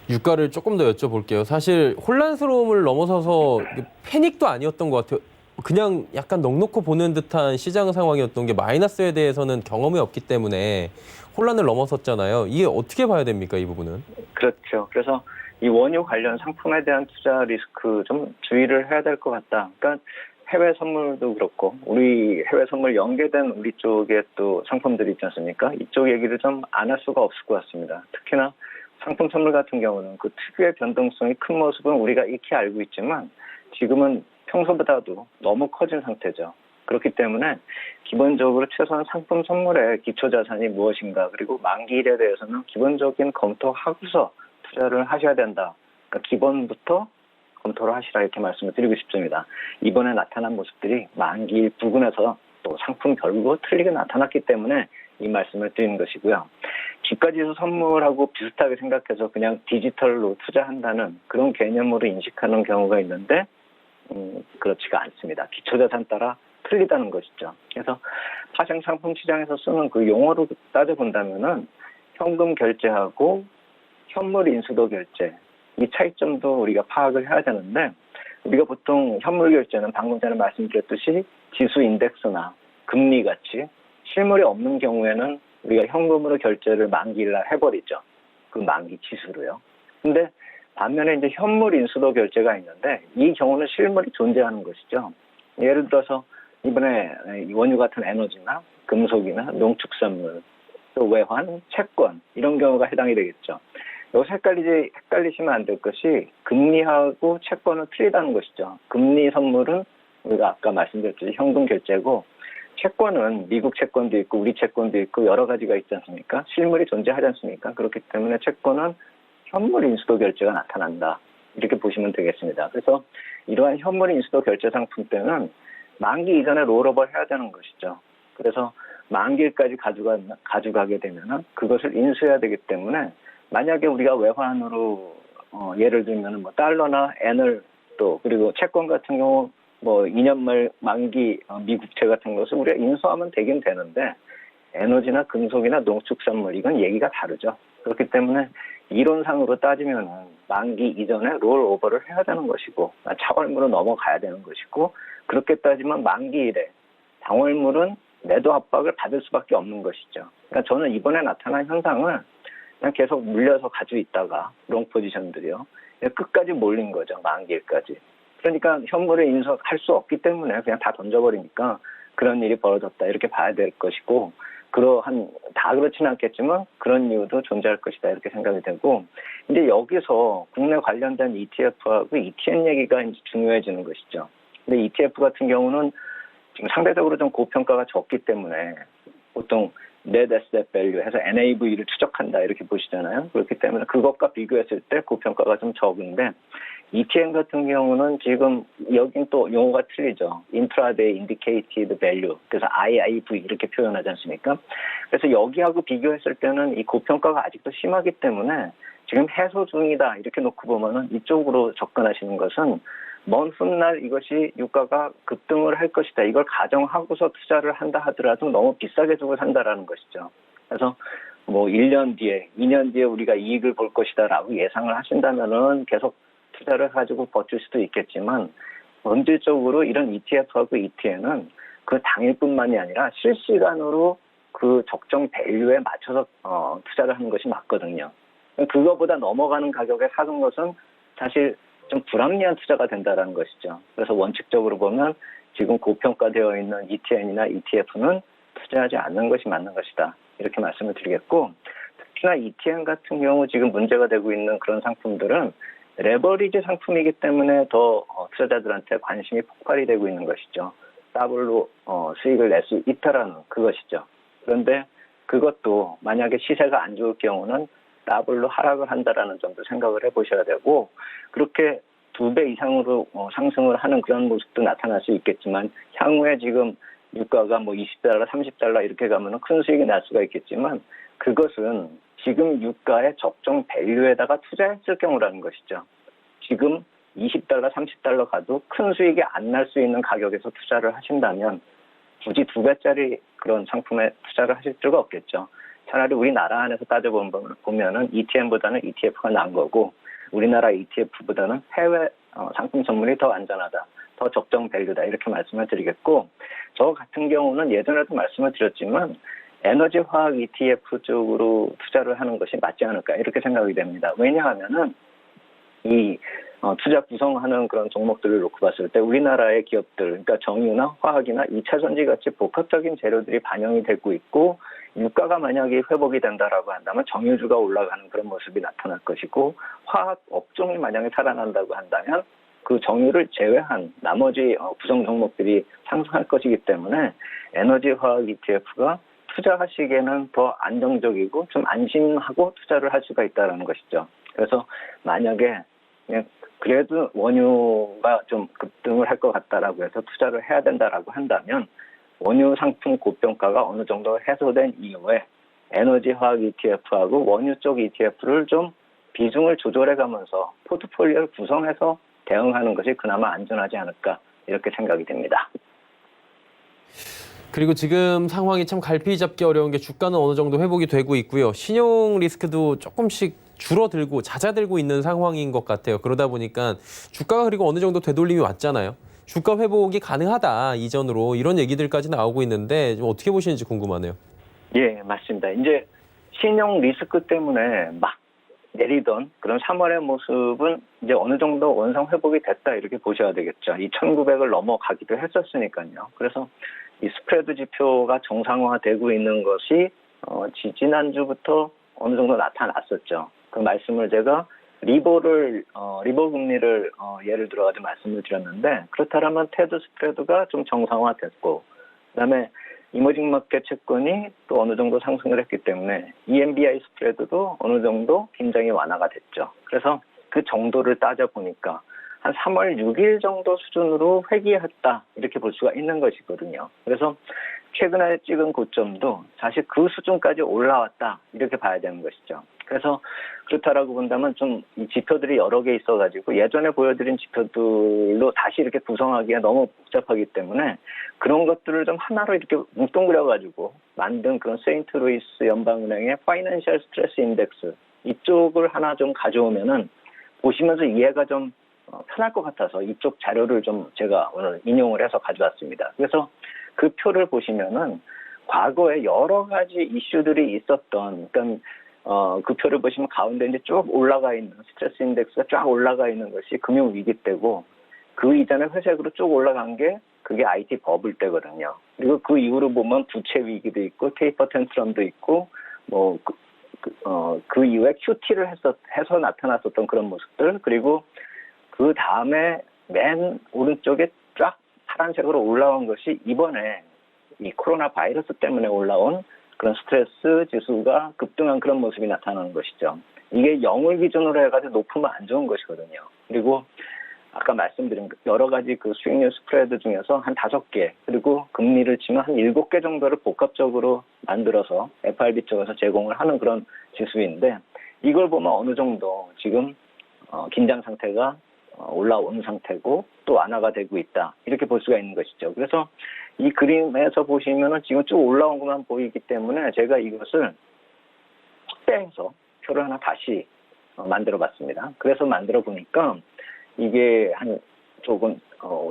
유가를 조금 더 여쭤볼게요. 사실 혼란스러움을 넘어서서 패닉도 아니었던 것 같아요. 그냥 약간 넋놓고 보는 듯한 시장 상황이었던 게, 마이너스에 대해서는 경험이 없기 때문에 혼란을 넘어섰잖아요. 이게 어떻게 봐야 됩니까, 이 부분은? 그렇죠. 그래서 이 원유 관련 상품에 대한 투자 리스크 좀 주의를 해야 될 것 같다. 그러니까 해외 선물도 그렇고 우리 해외 선물 연계된 우리 쪽에 또 상품들이 있지 않습니까? 이쪽 얘기를 좀 안 할 수가 없을 것 같습니다. 특히나 상품 선물 같은 경우는 그 특유의 변동성이 큰 모습은 우리가 익히 알고 있지만 지금은 평소보다도 너무 커진 상태죠. 그렇기 때문에 기본적으로 최소한 상품 선물의 기초자산이 무엇인가, 그리고 만기일에 대해서는 기본적인 검토하고서 투자를 하셔야 된다. 그러니까 기본부터 검토를 하시라 이렇게 말씀을 드리고 싶습니다. 이번에 나타난 모습들이 만기일 부근에서 또 상품별로 틀리게 나타났기 때문에 이 말씀을 드리는 것이고요. 주가지수 선물하고 비슷하게 생각해서 그냥 디지털로 투자한다는 그런 개념으로 인식하는 경우가 있는데 그렇지가 않습니다. 기초자산 따라 틀리다는 것이죠. 그래서 파생 상품 시장에서 쓰는 그 용어로 따져본다면은 현금 결제하고 현물 인수도 결제 이 차이점도 우리가 파악을 해야 되는데 우리가 보통 현물 결제는 방금 전에 말씀드렸듯이 지수 인덱스나 금리 같이 실물이 없는 경우에는 우리가 현금으로 결제를 만기일날 해버리죠. 그 만기 지수로요. 근데 반면에 이제 현물 인수도 결제가 있는데 이 경우는 실물이 존재하는 것이죠. 예를 들어서 이번에 원유 같은 에너지나 금속이나 농축산물, 또 외환, 채권 이런 경우가 해당이 되겠죠. 여기서 헷갈리시면 안 될 것이 금리하고 채권은 틀리다는 것이죠. 금리 선물은 우리가 아까 말씀드렸듯이 현금 결제고 채권은 미국 채권도 있고 우리 채권도 있고 여러 가지가 있지 않습니까? 실물이 존재하지 않습니까? 그렇기 때문에 채권은 현물 인수도 결제가 나타난다. 이렇게 보시면 되겠습니다. 그래서 이러한 현물 인수도 결제 상품 때는 만기 이전에 롤오버를 해야 되는 것이죠. 그래서 만기일까지 가져가게 되면 그것을 인수해야 되기 때문에 만약에 우리가 외환으로 예를 들면 뭐 달러나 엔을 또 그리고 채권 같은 경우 뭐 2년 말 만기 미국채 같은 것을 우리가 인수하면 되긴 되는데 에너지나 금속이나 농축산물 이건 얘기가 다르죠. 그렇기 때문에 이론상으로 따지면은 만기 이전에 롤오버를 해야 되는 것이고 차월물로 넘어가야 되는 것이고 그렇게 따지면 만기일에 당월물은 매도 압박을 받을 수밖에 없는 것이죠. 그러니까 저는 이번에 나타난 현상을 그냥 계속 물려서 가지고 있다가 롱 포지션들이요. 끝까지 몰린 거죠. 만기일까지. 그러니까 현물을 인수할 수 없기 때문에 그냥 다 던져버리니까 그런 일이 벌어졌다 이렇게 봐야 될 것이고 다 그렇지는 않겠지만 그런 이유도 존재할 것이다 이렇게 생각이 되고 이제 여기서 국내 관련된 ETF하고 ETN 얘기가 이제 중요해지는 것이죠. 근데 ETF 같은 경우는 지금 상대적으로 좀 고평가가 적기 때문에 보통 Net Asset Value 해서 NAV를 추적한다 이렇게 보시잖아요. 그렇기 때문에 그것과 비교했을 때 고평가가 좀 적은데 ETN 같은 경우는 지금 여긴 또 용어가 틀리죠. Intraday Indicated Value 그래서 IIV 이렇게 표현하지 않습니까? 그래서 여기하고 비교했을 때는 이 고평가가 아직도 심하기 때문에 지금 해소 중이다 이렇게 놓고 보면은 이쪽으로 접근하시는 것은 먼 훗날 이것이 유가가 급등을 할 것이다. 이걸 가정하고서 투자를 한다 하더라도 너무 비싸게 주고 산다라는 것이죠. 그래서 뭐 1년 뒤에, 2년 뒤에 우리가 이익을 볼 것이다라고 예상을 하신다면은 계속 투자를 가지고 버틸 수도 있겠지만 본질적으로 이런 ETF하고 ETN은 그 당일뿐만이 아니라 실시간으로 그 적정 밸류에 맞춰서 투자를 하는 것이 맞거든요. 그거보다 넘어가는 가격에 사는 것은 사실 좀 불합리한 투자가 된다는 것이죠. 그래서 원칙적으로 보면 지금 고평가되어 있는 ETN이나 ETF는 투자하지 않는 것이 맞는 것이다. 이렇게 말씀을 드리겠고 특히나 ETN 같은 경우 지금 문제가 되고 있는 그런 상품들은 레버리지 상품이기 때문에 더 투자자들한테 관심이 폭발이 되고 있는 것이죠. 더블로 수익을 낼 수 있다라는 그것이죠. 그런데 그것도 만약에 시세가 안 좋을 경우는 더블로 하락을 한다라는 점도 생각을 해보셔야 되고 그렇게 2배 이상으로 상승을 하는 그런 모습도 나타날 수 있겠지만 향후에 지금 유가가 뭐 $20, $30 이렇게 가면은 큰 수익이 날 수가 있겠지만 그것은 지금 유가의 적정 밸류에다가 투자했을 경우라는 것이죠. 지금 $20, $30 가도 큰 수익이 안 날 수 있는 가격에서 투자를 하신다면 굳이 2배짜리 그런 상품에 투자를 하실 필요가 없겠죠. 차라리 우리나라 안에서 따져보면은 ETN보다는 ETF가 나은 거고 우리나라 ETF보다는 해외 상품 선물이 더 안전하다, 더 적정 밸류다 이렇게 말씀을 드리겠고 저 같은 경우는 예전에도 말씀을 드렸지만 에너지 화학 ETF 쪽으로 투자를 하는 것이 맞지 않을까 이렇게 생각이 됩니다. 왜냐하면은 이 투자 구성하는 그런 종목들을 놓고 봤을 때 우리나라의 기업들, 그러니까 정유나 화학이나 2차 전지 같이 복합적인 재료들이 반영이 되고 있고 유가가 만약에 회복이 된다라고 한다면 정유주가 올라가는 그런 모습이 나타날 것이고 화학 업종이 만약에 살아난다고 한다면 그 정유를 제외한 나머지 구성 종목들이 상승할 것이기 때문에 에너지 화학 ETF가 투자하시기에는 더 안정적이고 좀 안심하고 투자를 할 수가 있다는 것이죠. 그래서 만약에 그래도 원유가 좀 급등을 할 것 같다라고 해서 투자를 해야 된다라고 한다면 원유 상품 고평가가 어느 정도 해소된 이후에 에너지 화학 ETF하고 원유 쪽 ETF를 좀 비중을 조절해가면서 포트폴리오를 구성해서 대응하는 것이 그나마 안전하지 않을까 이렇게 생각이 됩니다. 그리고 지금 상황이 참 갈피 잡기 어려운 게 주가는 어느 정도 회복이 되고 있고요. 신용 리스크도 조금씩 줄어들고 잦아들고 있는 상황인 것 같아요. 그러다 보니까 주가가 그리고 어느 정도 되돌림이 왔잖아요. 주가 회복이 가능하다 이전으로 이런 얘기들까지 나오고 있는데 좀 어떻게 보시는지 궁금하네요. 예, 맞습니다. 이제 신용 리스크 때문에 막 내리던 그런 3월의 모습은 이제 어느 정도 원상 회복이 됐다 이렇게 보셔야 되겠죠. 이 1900을 넘어가기도 했었으니까요. 그래서 이 스프레드 지표가 정상화되고 있는 것이 지난주부터 어느 정도 나타났었죠. 그 말씀을 제가 리보 금리를 예를 들어가지고 말씀을 드렸는데 그렇다면 테드 스프레드가 좀 정상화됐고 그다음에 이머징 마켓 채권이 또 어느 정도 상승을 했기 때문에 EMBI 스프레드도 어느 정도 긴장이 완화가 됐죠. 그래서 그 정도를 따져보니까 한 3월 6일 정도 수준으로 회귀했다 이렇게 볼 수가 있는 것이거든요. 그래서 최근에 찍은 고점도 사실 그 수준까지 올라왔다 이렇게 봐야 되는 것이죠. 그래서 그렇다라고 본다면 좀 이 지표들이 여러 개 있어가지고 예전에 보여드린 지표들로 다시 이렇게 구성하기가 너무 복잡하기 때문에 그런 것들을 좀 하나로 이렇게 뭉뚱그려가지고 만든 그런 세인트루이스 연방은행의 파이낸셜 스트레스 인덱스 이쪽을 하나 좀 가져오면은 보시면서 이해가 좀 편할 것 같아서 이쪽 자료를 좀 제가 오늘 인용을 해서 가져왔습니다. 그래서 그 표를 보시면은 과거에 여러 가지 이슈들이 있었던, 그러니까 그 표를 보시면 가운데 이제 쭉 올라가 있는 스트레스 인덱스가 쫙 올라가 있는 것이 금융 위기 때고 그 이전에 회색으로 쭉 올라간 게 그게 IT 버블 때거든요. 그리고 그 이후로 보면 부채 위기도 있고 테이퍼 텐트럼도 있고 뭐 그 이후에 QT를 해서 나타났었던 그런 모습들 그리고 그 다음에 맨 오른쪽에 쫙 파란색으로 올라온 것이 이번에 이 코로나 바이러스 때문에 올라온 그런 스트레스 지수가 급등한 그런 모습이 나타나는 것이죠. 이게 0을 기준으로 해가지고 높으면 안 좋은 것이거든요. 그리고 아까 말씀드린 여러 가지 그 수익률 스프레드 중에서 한 5개 그리고 금리를 치면 한 7개 정도를 복합적으로 만들어서 FRB 쪽에서 제공을 하는 그런 지수인데 이걸 보면 어느 정도 지금 긴장 상태가 올라온 상태고 또 완화가 되고 있다 이렇게 볼 수가 있는 것이죠. 그래서 이 그림에서 보시면은 지금 쭉 올라온 것만 보이기 때문에 제가 이것을 확대해서 표를 하나 다시 만들어 봤습니다. 그래서 만들어 보니까 이게 한 조금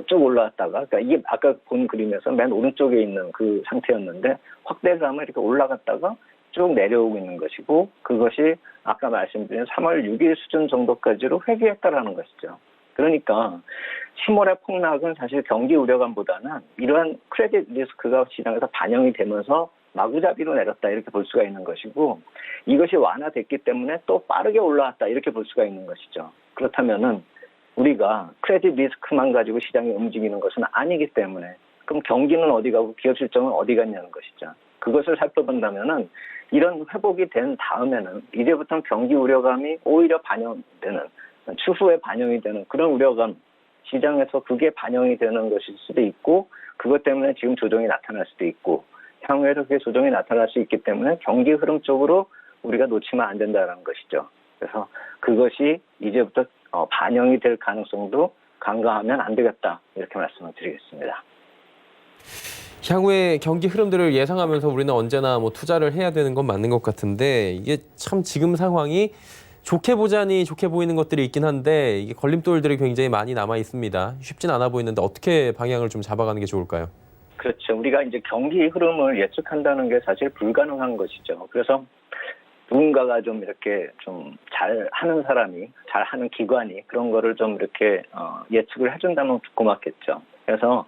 쭉 올라왔다가 그러니까 이게 아까 본 그림에서 맨 오른쪽에 있는 그 상태였는데 확대감을 이렇게 올라갔다가 쭉 내려오고 있는 것이고 그것이 아까 말씀드린 3월 6일 수준 정도까지로 회귀했다라는 것이죠. 그러니까 10월의 폭락은 사실 경기 우려감보다는 이러한 크레딧 리스크가 시장에서 반영이 되면서 마구잡이로 내렸다 이렇게 볼 수가 있는 것이고 이것이 완화됐기 때문에 또 빠르게 올라왔다 이렇게 볼 수가 있는 것이죠. 그렇다면은 우리가 크레딧 리스크만 가지고 시장이 움직이는 것은 아니기 때문에 그럼 경기는 어디 가고 기업 실적은 어디 갔냐는 것이죠. 그것을 살펴본다면은 이런 회복이 된 다음에는 이제부터는 경기 우려감이 오히려 반영되는 추후에 반영이 되는 그런 우려감 시장에서 그게 반영이 되는 것일 수도 있고 그것 때문에 지금 조정이 나타날 수도 있고 향후에도 그게 조정이 나타날 수 있기 때문에 경기 흐름 쪽으로 우리가 놓치면 안 된다는 것이죠. 그래서 그것이 이제부터 반영이 될 가능성도 간과하면 안 되겠다 이렇게 말씀을 드리겠습니다. 향후의 경기 흐름들을 예상하면서 우리는 언제나 뭐 투자를 해야 되는 건 맞는 것 같은데 이게 참 지금 상황이 좋게 보자니 좋게 보이는 것들이 있긴 한데 이게 걸림돌들이 굉장히 많이 남아 있습니다. 쉽진 않아 보이는데 어떻게 방향을 좀 잡아가는 게 좋을까요? 그렇죠. 우리가 이제 경기 흐름을 예측한다는 게 사실 불가능한 것이죠. 그래서 누군가가 좀 이렇게 좀 잘하는 사람이, 잘하는 기관이 그런 거를 좀 이렇게 예측을 해준다면 고맙겠죠. 그래서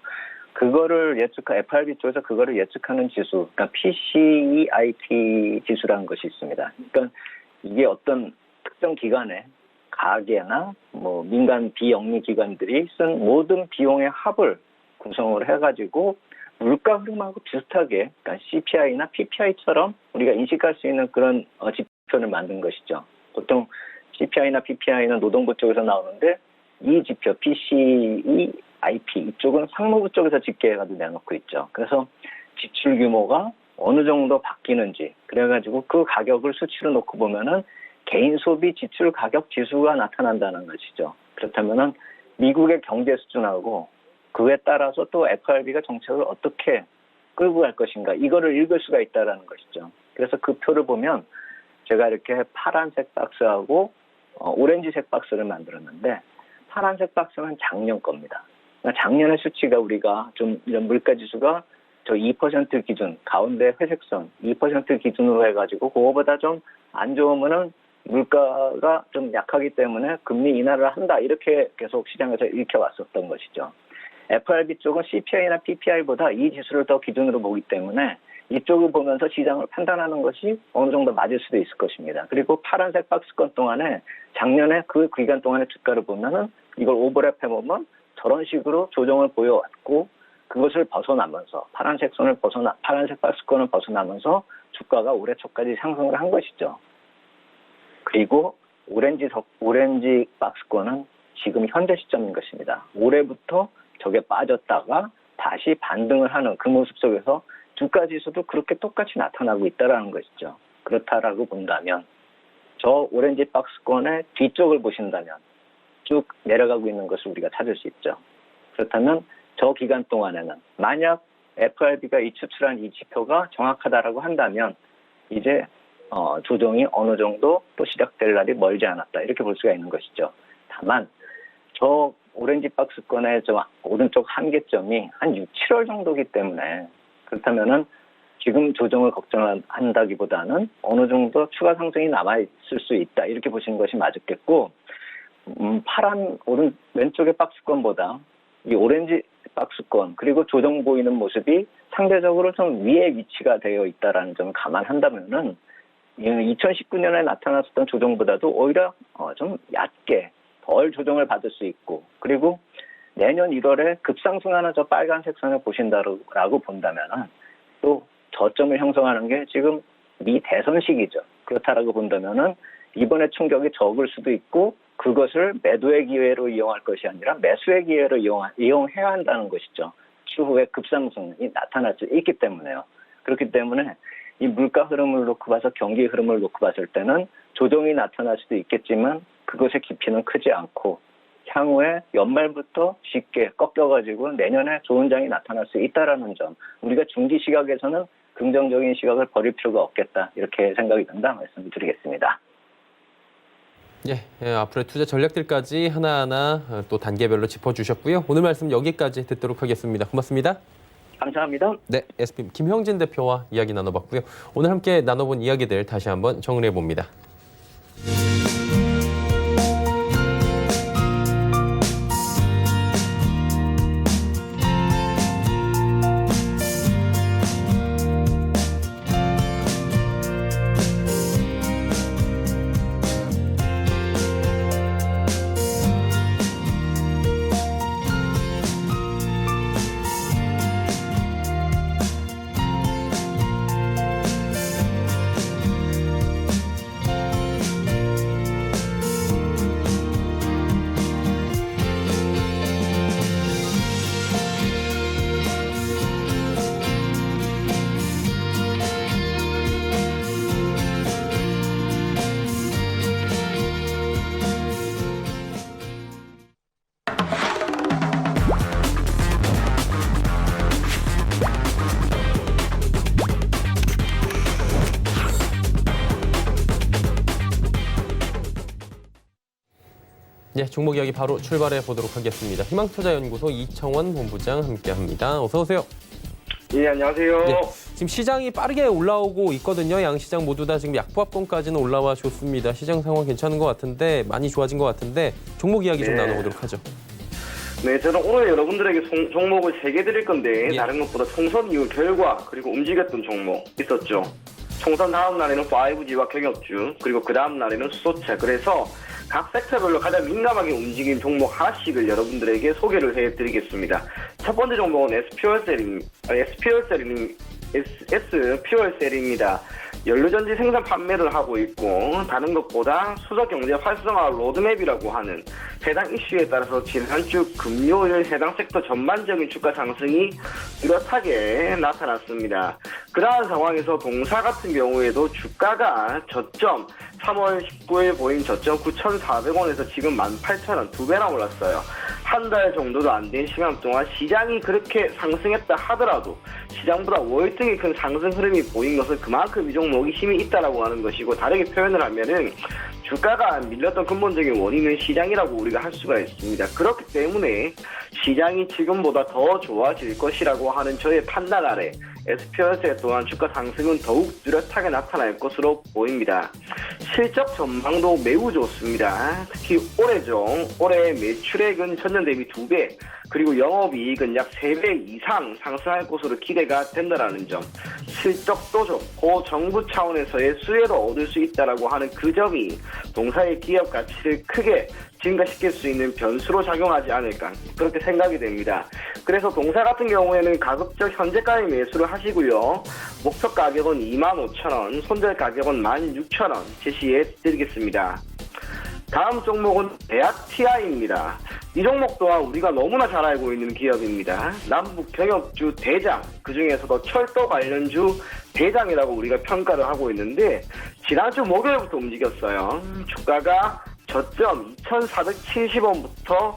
그거를 FRB 쪽에서 그거를 예측하는 지수, 그러니까 PCEIT 지수라는 것이 있습니다. 그러니까 이게 어떤 특정 기관의 가계나 뭐 민간 비영리 기관들이 쓴 모든 비용의 합을 구성을 해가지고 물가 흐름하고 비슷하게 그러니까 CPI나 PPI처럼 우리가 인식할 수 있는 그런 지표를 만든 것이죠. 보통 CPI나 PPI는 노동부 쪽에서 나오는데 이 지표 PCEIT 이쪽은 상무부 쪽에서 집계해가지고 내놓고 있죠. 그래서 지출 규모가 어느 정도 바뀌는지 그래가지고 그 가격을 수치로 놓고 보면은 개인 소비 지출 가격 지수가 나타난다는 것이죠. 그렇다면은 미국의 경제 수준하고 그에 따라서 또 FRB가 정책을 어떻게 끌고 갈 것인가 이거를 읽을 수가 있다는 것이죠. 그래서 그 표를 보면 제가 이렇게 파란색 박스하고 오렌지색 박스를 만들었는데 파란색 박스는 작년 겁니다. 그러니까 작년의 수치가 우리가 좀 이런 물가지수가 저 2% 기준 가운데 회색선 2% 기준으로 해가지고 그거보다 좀 안 좋으면은 물가가 좀 약하기 때문에 금리 인하를 한다 이렇게 계속 시장에서 읽혀왔었던 것이죠. FRB 쪽은 CPI나 PPI보다 이 지수를 더 기준으로 보기 때문에 이쪽을 보면서 시장을 판단하는 것이 어느 정도 맞을 수도 있을 것입니다. 그리고 파란색 박스권 동안에 작년에 그 기간 동안의 주가를 보면은 이걸 오버랩해 보면 저런 식으로 조정을 보여왔고 그것을 벗어나면서 파란색 박스권을 벗어나면서 주가가 올해 초까지 상승을 한 것이죠. 그리고 오렌지 박스권은 지금 현재 시점인 것입니다. 올해부터 저게 빠졌다가 다시 반등을 하는 그 모습 속에서 주가 지수도 그렇게 똑같이 나타나고 있다는 것이죠. 그렇다라고 본다면 저 오렌지 박스권의 뒤쪽을 보신다면 쭉 내려가고 있는 것을 우리가 찾을 수 있죠. 그렇다면 저 기간 동안에는 만약 FRB가 추출한 이 지표가 정확하다라고 한다면 이제 조정이 어느 정도 또 시작될 날이 멀지 않았다 이렇게 볼 수가 있는 것이죠. 다만 저 오렌지 박스권의 저 오른쪽 한계점이 한 6, 7월 정도이기 때문에 그렇다면은 지금 조정을 걱정한다기보다는 어느 정도 추가 상승이 남아있을 수 있다 이렇게 보시는 것이 맞겠고 왼쪽의 박스권보다 이 오렌지 박스권 그리고 조정 보이는 모습이 상대적으로 좀 위에 위치가 되어 있다라는 점을 감안한다면은 2019년에 나타났었던 조정보다도 오히려 좀 얕게 덜 조정을 받을 수 있고 그리고 내년 1월에 급상승하는 저 빨간색 선을 보신다라고 본다면은 또 저점을 형성하는 게 지금 미 대선 시기죠. 그렇다라고 본다면은 이번에 충격이 적을 수도 있고 그것을 매도의 기회로 이용할 것이 아니라 매수의 기회로 이용해야 한다는 것이죠. 추후에 급상승이 나타날 수 있기 때문에요. 그렇기 때문에 이 물가 흐름을 놓고 봐서 경기 흐름을 놓고 봤을 때는 조정이 나타날 수도 있겠지만 그것의 깊이는 크지 않고 향후에 연말부터 쉽게 꺾여가지고 내년에 좋은 장이 나타날 수 있다라는 점 우리가 중기 시각에서는 긍정적인 시각을 버릴 필요가 없겠다 이렇게 생각이 든다 말씀드리겠습니다. 예, 앞으로의 투자 전략들까지 하나하나 또 단계별로 짚어주셨고요. 오늘 말씀 여기까지 듣도록 하겠습니다. 고맙습니다. 감사합니다. 네, SPM 김형진 대표와 이야기 나눠봤고요. 오늘 함께 나눠본 이야기들 다시 한번 정리해봅니다. 네, 종목 이야기 바로 출발해 보도록 하겠습니다. 희망투자연구소 이청원 본부장 함께합니다. 어서 오세요. 예, 안녕하세요. 네, 지금 시장이 빠르게 올라오고 있거든요. 양시장 모두 다 지금 약보합권까지는 올라와 줬습니다. 시장 상황 괜찮은 것 같은데 많이 좋아진 것 같은데 종목 이야기 좀 나눠보도록 하죠. 네, 저는 오늘 여러분들에게 종목을 3개 드릴 건데 예. 다른 것보다 총선 이후 결과 그리고 움직였던 종목 있었죠. 총선 다음 날에는 5G와 경협주 그리고 그 다음 날에는 수소차. 그래서 각 섹터별로 가장 민감하게 움직인 종목 하나씩을 여러분들에게 소개를 해드리겠습니다. 첫 번째 종목은 SP혈셀입니다. S 퓨얼셀입니다. 연료전지 생산 판매를 하고 있고 다른 것보다 수소 경제 활성화 로드맵이라고 하는 해당 이슈에 따라서 지난주 금요일 해당 섹터 전반적인 주가 상승이 뚜렷하게 나타났습니다. 그러한 상황에서 동사 같은 경우에도 주가가 저점 3월 19일 보인 저점 9,400원에서 지금 18,000원 2배나 올랐어요. 한 달 정도도 안 된 시간 동안 시장이 그렇게 상승했다 하더라도 시장보다 월등히 큰 상승 흐름이 보인 것은 그만큼 이 종목이 힘이 있다라고 하는 것이고, 다르게 표현을 하면은 주가가 밀렸던 근본적인 원인은 시장이라고 우리가 할 수가 있습니다. 그렇기 때문에 시장이 지금보다 더 좋아질 것이라고 하는 저의 판단 아래 SPL세 또한 주가 상승은 더욱 뚜렷하게 나타날 것으로 보입니다. 실적 전망도 매우 좋습니다. 특히 올해죠. 올해 매출액은 전년 대비 2배, 그리고 영업이익은 약 3배 이상 상승할 것으로 기대가 된다는 점, 실적도 좋고 정부 차원에서의 수혜도 얻을 수 있다라고 하는 그 점이 동사의 기업 가치를 크게 증가시킬 수 있는 변수로 작용하지 않을까, 그렇게 생각이 됩니다. 그래서 동사 같은 경우에는 가급적 현재가의 매수를 하시고요. 목표 가격은 25,000원, 손절 가격은 16,000원 제시해 드리겠습니다. 다음 종목은 대하TI입니다. 이 종목 또한 우리가 너무나 잘 알고 있는 기업입니다. 남북 경협주 대장, 그중에서도 철도 관련주 대장이라고 우리가 평가를 하고 있는데, 지난주 목요일부터 움직였어요. 주가가 저점 2,470원부터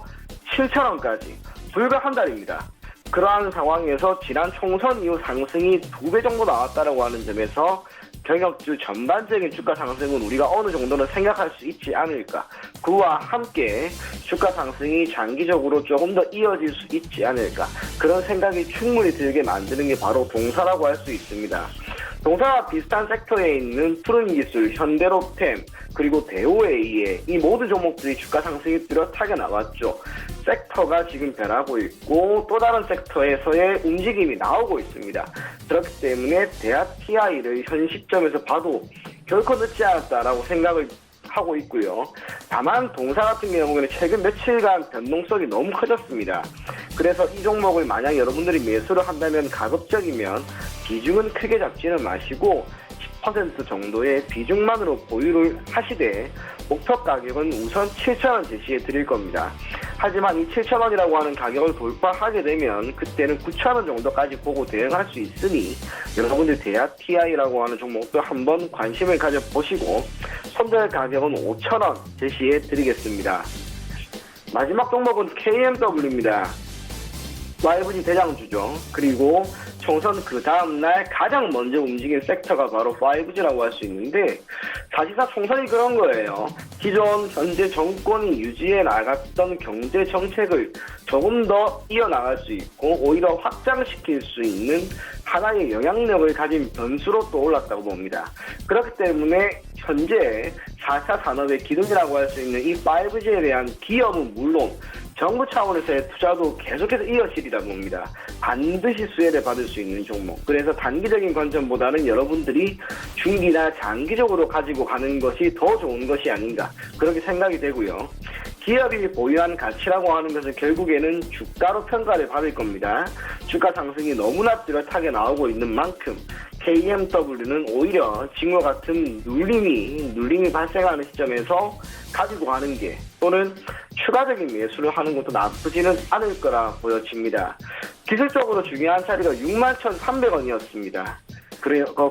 7,000원까지 불과 한 달입니다. 그러한 상황에서 지난 총선 이후 상승이 2배 정도 나왔다고 하는 점에서 경협주 전반적인 주가 상승은 우리가 어느 정도는 생각할 수 있지 않을까. 그와 함께 주가 상승이 장기적으로 조금 더 이어질 수 있지 않을까. 그런 생각이 충분히 들게 만드는 게 바로 동사라고 할 수 있습니다. 동사와 비슷한 섹터에 있는 푸른기술, 현대로템, 그리고 대우에이에 이 모든 종목들이 주가 상승이 뚜렷하게 나왔죠. 섹터가 지금 변하고 있고 또 다른 섹터에서의 움직임이 나오고 있습니다. 그렇기 때문에 대하TI를 현 시점에서 봐도 결코 늦지 않았다라고 생각을 하고 있고요. 다만 동사 같은 경우에는 최근 며칠간 변동성이 너무 커졌습니다. 그래서 이 종목을 만약 여러분들이 매수를 한다면 가급적이면 비중은 크게 잡지는 마시고 10% 정도의 비중만으로 보유를 하시되 목표 가격은 우선 7,000원 제시해 드릴 겁니다. 하지만 이 7,000원이라고 하는 가격을 돌파하게 되면 그때는 9,000원 정도까지 보고 대응할 수 있으니 여러분들 대하TI라고 하는 종목도 한번 관심을 가져보시고 손절 가격은 5,000원 제시해 드리겠습니다. 마지막 종목은 KMW입니다. YFG 대장주죠. 그리고 총선 그 다음날 가장 먼저 움직인 섹터가 바로 5G라고 할 수 있는데, 사실상 총선이 그런 거예요. 기존 현재 정권이 유지해 나갔던 경제 정책을 조금 더 이어나갈 수 있고 오히려 확장시킬 수 있는 하나의 영향력을 가진 변수로 떠올랐다고 봅니다. 그렇기 때문에 현재 4차 산업의 기둥이라고 할 수 있는 이 5G에 대한 기업은 물론 정부 차원에서의 투자도 계속해서 이어지리라 봅니다. 반드시 수혜를 받을 수 있는 종목. 그래서 단기적인 관점보다는 여러분들이 중기나 장기적으로 가지고 가는 것이 더 좋은 것이 아닌가, 그렇게 생각이 되고요. 기업이 보유한 가치라고 하는 것은 결국에는 주가로 평가를 받을 겁니다. 주가 상승이 너무나 뚜렷하게 나오고 있는 만큼 KMW는 오히려 지금과 같은 눌림이 발생하는 시점에서 가지고 가는 게, 또는 추가적인 매수를 하는 것도 나쁘지는 않을 거라 보여집니다. 기술적으로 중요한 자리가 61,300원이었습니다.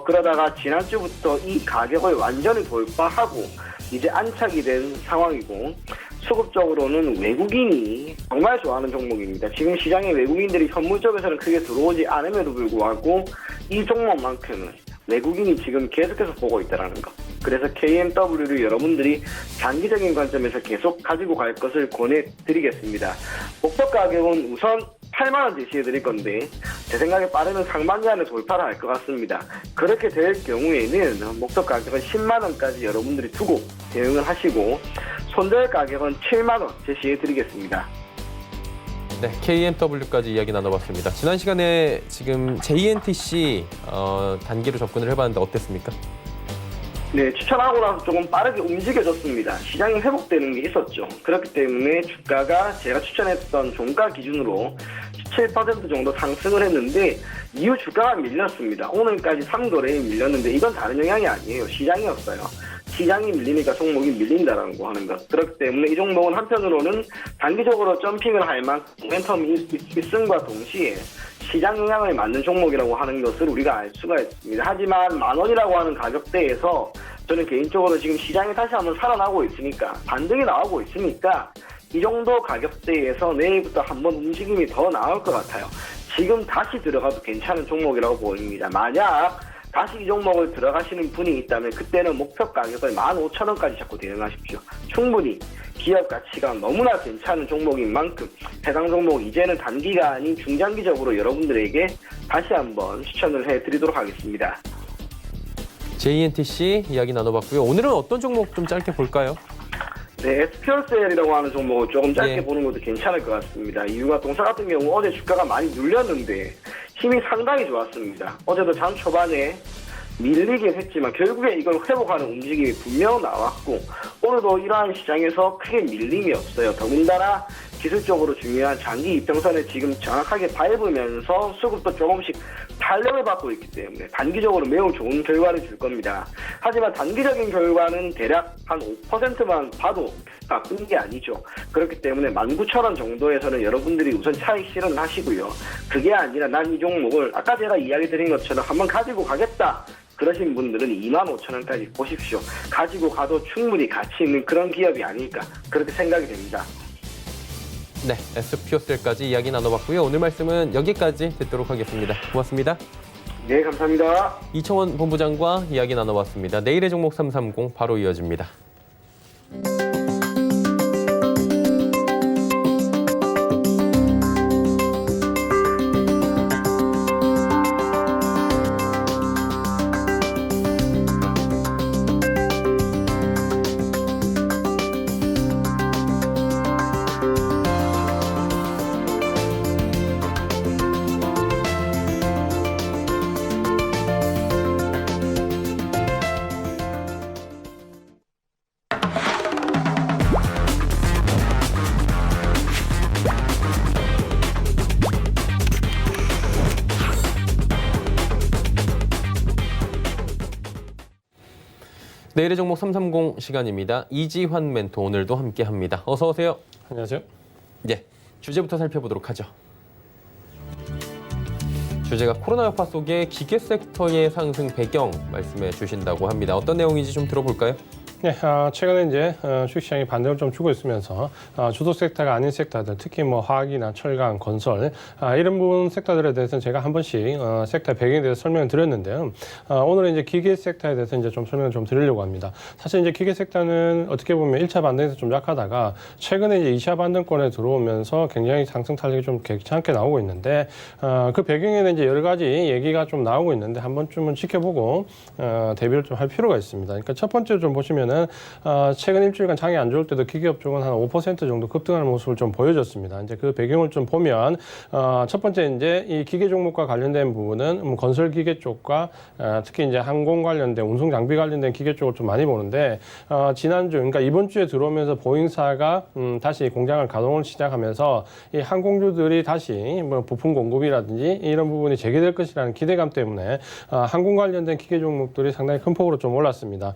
그러다가 지난주부터 이 가격을 완전히 돌파하고 이제 안착이 된 상황이고, 수급적으로는 외국인이 정말 좋아하는 종목입니다. 지금 시장에 외국인들이 현물 쪽에서는 크게 들어오지 않음에도 불구하고 이 종목만큼은 외국인이 지금 계속해서 보고 있다는 것. 그래서 KMW를 여러분들이 장기적인 관점에서 계속 가지고 갈 것을 권해드리겠습니다. 목표 가격은 우선 8만원 제시해 드릴 건데, 제 생각에 빠르면 상반기 안에 돌파를 할 것 같습니다. 그렇게 될 경우에는 목표 가격은 10만원까지 여러분들이 두고 대응을 하시고 손절 가격은 7만원 제시해 드리겠습니다. 네, KMW까지 이야기 나눠봤습니다. 지난 시간에 지금 JNTC 단기로 접근을 해봤는데 어땠습니까? 네, 추천하고 나서 조금 빠르게 움직여졌습니다. 시장이 회복되는 게 있었죠. 그렇기 때문에 주가가 제가 추천했던 종가 기준으로 17% 정도 상승을 했는데, 이후 주가가 밀렸습니다. 오늘까지 3거래에 밀렸는데 이건 다른 영향이 아니에요. 시장이었어요. 시장이 밀리니까 종목이 밀린다라고 하는 것. 그렇기 때문에 이 종목은 한편으로는 단기적으로 점핑을 할 만큼 모멘텀이 있음과 동시에 시장 영향을 맞는 종목이라고 하는 것을 우리가 알 수가 있습니다. 하지만 10,000원이라고 하는 가격대에서 저는 개인적으로 지금 시장이 다시 한번 살아나고 있으니까, 반등이 나오고 있으니까 이 정도 가격대에서 내일부터 한번 움직임이 더 나올 것 같아요. 지금 다시 들어가도 괜찮은 종목이라고 보입니다. 만약 다시 이 종목을 들어가시는 분이 있다면 그때는 목표 가격을 15,000원까지 잡고 대응하십시오. 충분히 기업 가치가 너무나 괜찮은 종목인 만큼 해당 종목 이제는 단기가 아닌 중장기적으로 여러분들에게 다시 한번 추천을 해드리도록 하겠습니다. JNTC 이야기 나눠봤고요. 오늘은 어떤 종목 좀 짧게 볼까요? 네, SPLCL이라고 하는 종목을 조금 짧게 예. 보는 것도 괜찮을 것 같습니다. 이유가 동사 같은 경우 어제 주가가 많이 눌렸는데 힘이 상당히 좋았습니다. 어제도 장 초반에 밀리긴 했지만 결국에 이걸 회복하는 움직임이 분명 나왔고 오늘도 이러한 시장에서 크게 밀림이 없어요. 더군다나 기술적으로 중요한 장기 이평선을 지금 정확하게 밟으면서 수급도 조금씩 탄력을 받고 있기 때문에 단기적으로 매우 좋은 결과를 줄 겁니다. 하지만 단기적인 결과는 대략 한 5%만 봐도 나쁜 게 아니죠. 그렇기 때문에 19,000원 정도에서는 여러분들이 우선 차익 실현을 하시고요. 그게 아니라 난 이 종목을 아까 제가 이야기 드린 것처럼 한번 가지고 가겠다. 그러신 분들은 25,000원까지 보십시오. 가지고 가도 충분히 가치 있는 그런 기업이 아닐까 그렇게 생각이 됩니다. 네, SPO셀까지 이야기 나눠봤고요. 오늘 말씀은 여기까지 듣도록 하겠습니다. 고맙습니다. 네, 감사합니다. 이청원 본부장과 이야기 나눠봤습니다. 내일의 종목 330 바로 이어집니다. 내일의 종목 330 시간입니다. 이지환 멘토 오늘도 함께합니다. 어서 오세요. 안녕하세요. 네, 주제부터 살펴보도록 하죠. 주제가 코로나 여파 속에 기계 섹터의 상승 배경 말씀해 주신다고 합니다. 어떤 내용인지 좀 들어볼까요? 네, 최근에 이제 주식시장이 반등을 좀 주고 있으면서 주도 섹터가 아닌 섹터들, 특히 뭐 화학이나 철강, 건설 이런 부분 섹터들에 대해서는 제가 한 번씩 섹터 배경에 대해서 설명을 드렸는데요. 오늘은 이제 기계 섹터에 대해서 이제 좀 설명을 좀 드리려고 합니다. 사실 이제 기계 섹터는 어떻게 보면 1차 반등에서 좀 약하다가 최근에 이제 2차 반등권에 들어오면서 굉장히 상승 탄력이 좀 괜찮게 나오고 있는데 그 배경에는 이제 여러 가지 얘기가 좀 나오고 있는데 한 번쯤은 지켜보고 대비를 좀 할 필요가 있습니다. 그러니까 첫 번째 좀 보시면 최근 일주일간 장이 안 좋을 때도 기계업 쪽은 한 5% 정도 급등하는 모습을 좀 보여줬습니다. 이제 그 배경을 좀 보면 첫 번째 이제 이 기계 종목과 관련된 부분은 건설 기계 쪽과 특히 이제 항공 관련된 운송 장비 관련된 기계 쪽을 좀 많이 보는데 지난주 그러니까 이번 주에 들어오면서 보잉사가 다시 공장을 가동을 시작하면서 이 항공주들이 다시 뭐 부품 공급이라든지 이런 부분이 재개될 것이라는 기대감 때문에 항공 관련된 기계 종목들이 상당히 큰 폭으로 좀 올랐습니다.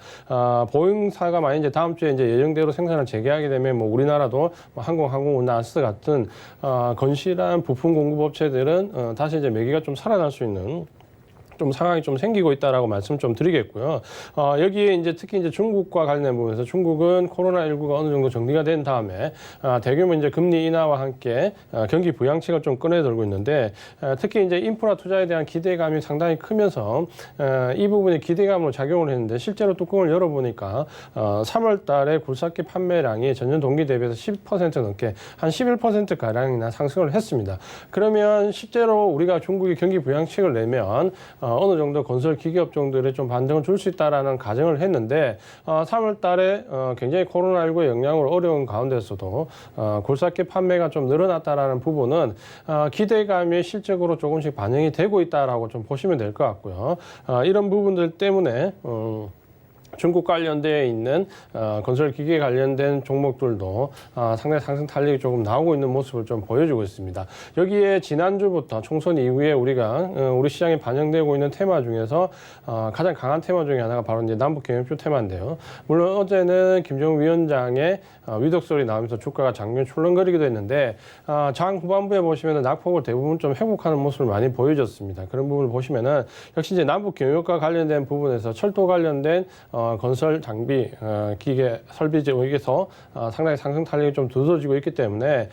보잉사가 만약 이제 다음 주에 이제 예정대로 생산을 재개하게 되면 뭐 우리나라도 뭐 항공운항아스 같은 건실한 부품 공급 업체들은 다시 이제 매기가 좀 살아날 수 있는 좀 상황이 좀 생기고 있다라고 말씀 좀 드리겠고요. 여기에 이제 특히 이제 중국과 관련된 부분에서 중국은 코로나19가 어느 정도 정리가 된 다음에 대규모 이제 금리 인하와 함께 경기 부양책을 좀 꺼내들고 있는데 특히 이제 인프라 투자에 대한 기대감이 상당히 크면서 이 부분이 기대감으로 작용을 했는데 실제로 뚜껑을 열어보니까 3월 달에 굴삭기 판매량이 전년 동기 대비해서 10% 넘게 한 11% 가량이나 상승을 했습니다. 그러면 실제로 우리가 중국이 경기 부양책을 내면 어느 정도 건설 기계업종들에 좀 반등을 줄 수 있다라는 가정을 했는데 3월 달에 굉장히 코로나19의 영향으로 어려운 가운데서도 굴삭기 판매가 좀 늘어났다라는 부분은 기대감이 실적으로 조금씩 반영이 되고 있다라고 좀 보시면 될 것 같고요. 이런 부분들 때문에 중국 관련되어 있는 건설 기계 관련된 종목들도 상당히 상승 탄력이 조금 나오고 있는 모습을 좀 보여주고 있습니다. 여기에 지난주부터 총선 이후에 우리 시장에 반영되고 있는 테마 중에서 가장 강한 테마 중에 하나가 바로 이제 남북 경협주 테마인데요. 물론 어제는 김정은 위원장의 위독 소리 나오면서 주가가 장면 출렁거리기도 했는데 장 후반부에 보시면은 낙폭을 대부분 좀 회복하는 모습을 많이 보여줬습니다. 그런 부분을 보시면은 역시 이제 남북 경협과 관련된 부분에서 철도 관련된 건설 장비, 기계, 설비 지역에서 상당히 상승 탄력이 좀 두드러지고 있기 때문에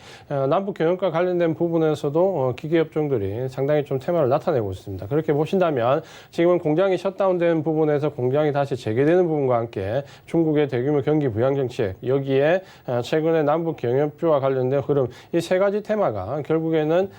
남북 경협과 관련된 부분에서도 기계 업종들이 상당히 좀 테마를 나타내고 있습니다. 그렇게 보신다면 지금은 공장이 셧다운된 부분에서 공장이 다시 재개되는 부분과 함께 중국의 대규모 경기 부양 정책, 여기에 최근에 남북 경협주와 관련된 흐름, 이 세 가지 테마가 결국에는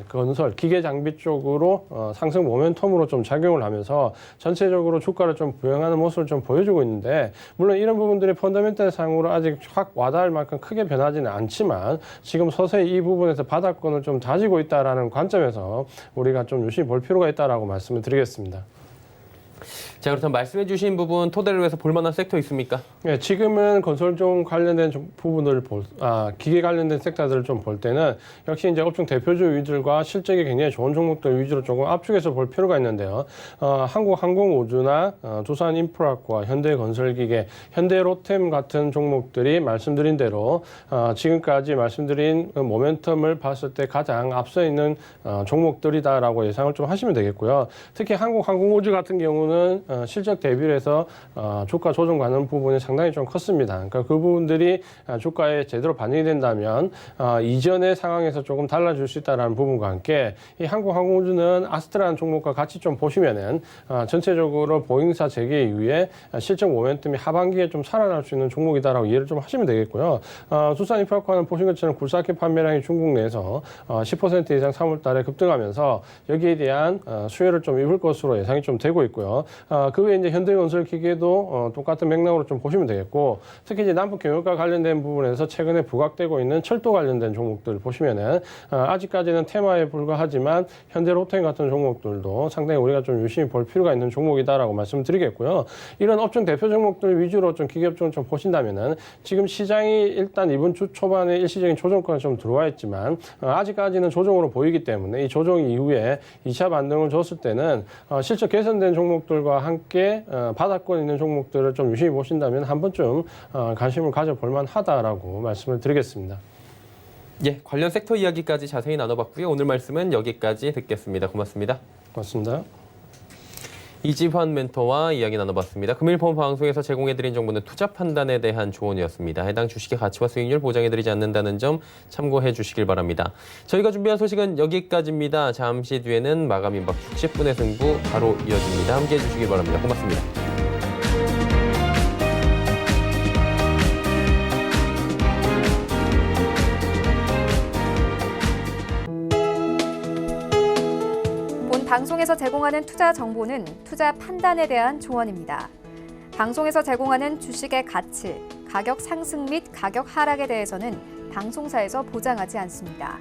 건설, 기계 장비 쪽으로 상승 모멘텀으로 좀 작용을 하면서 전체적으로 주가를 좀 부양하는 모습을 좀 보여주고 있는데, 물론 이런 부분들이 펀더멘탈 상으로 아직 확 와닿을 만큼 크게 변하지는 않지만 지금 서서히 이 부분에서 바닥권을 좀 다지고 있다라는 관점에서 우리가 좀 유심히 볼 필요가 있다라고 말씀을 드리겠습니다. 자, 그렇다면 말씀해 주신 부분 토대를 위해서 볼만한 섹터 있습니까? 네, 지금은 건설종 관련된 부분을 기계 관련된 섹터들을 좀 볼 때는 역시 이제 업종 대표주 위들과 실적이 굉장히 좋은 종목들 위주로 조금 압축해서 볼 필요가 있는데요. 한국항공우주나 두산인프라과 현대건설기계, 현대로템 같은 종목들이 말씀드린 대로 지금까지 말씀드린 모멘텀을 봤을 때 가장 앞서 있는 종목들이다라고 예상을 좀 하시면 되겠고요. 특히 한국항공우주 같은 경우는 실적 대비를 해서 주가 조정가는 부분이 상당히 좀 컸습니다. 그러니까 그 부분들이 주가에 제대로 반영이 된다면 이전의 상황에서 조금 달라질 수 있다는 부분과 함께 이 한국항공우주는 아스트라는 종목과 같이 좀 보시면은 전체적으로 보잉사 재개 이후에 실적 모멘텀이 하반기에 좀 살아날 수 있는 종목이다라고 이해를 좀 하시면 되겠고요. 두산인프라과는 보신 것처럼 굴삭기 판매량이 중국 내에서 10% 이상 3월 달에 급등하면서 여기에 대한 수혜를 좀 입을 것으로 예상이 좀 되고 있고요. 그 외에 이제 현대건설기계도 똑같은 맥락으로 좀 보시면 되겠고, 특히 이제 남북 경협과 관련된 부분에서 최근에 부각되고 있는 철도 관련된 종목들 보시면은 아직까지는 테마에 불과하지만 현대로템 같은 종목들도 상당히 우리가 좀 유심히 볼 필요가 있는 종목이다라고 말씀드리겠고요. 이런 업종 대표 종목들 위주로 좀 기계업종을 좀 보신다면은 지금 시장이 일단 이번 주 초반에 일시적인 조정권에 좀 들어와 있지만 아직까지는 조정으로 보이기 때문에 이 조정 이후에 2차 반등을 줬을 때는 실적 개선된 종목들과 함께 바닥권 있는 종목들을 좀 유심히 보신다면 한 번쯤 관심을 가져볼 만하다라고 말씀을 드리겠습니다. 예, 관련 섹터 이야기까지 자세히 나눠봤고요. 오늘 말씀은 여기까지 듣겠습니다. 고맙습니다. 고맙습니다. 이지환 멘토와 이야기 나눠봤습니다. 금일 본 방송에서 제공해드린 정보는 투자 판단에 대한 조언이었습니다. 해당 주식의 가치와 수익률 보장해드리지 않는다는 점 참고해 주시길 바랍니다. 저희가 준비한 소식은 여기까지입니다. 잠시 뒤에는 마감 임박 60분의 승부 바로 이어집니다. 함께해 주시길 바랍니다. 고맙습니다. 방송에서 제공하는 투자 정보는 투자 판단에 대한 조언입니다. 방송에서 제공하는 주식의 가치, 가격 상승 및 가격 하락에 대해서는 방송사에서 보장하지 않습니다.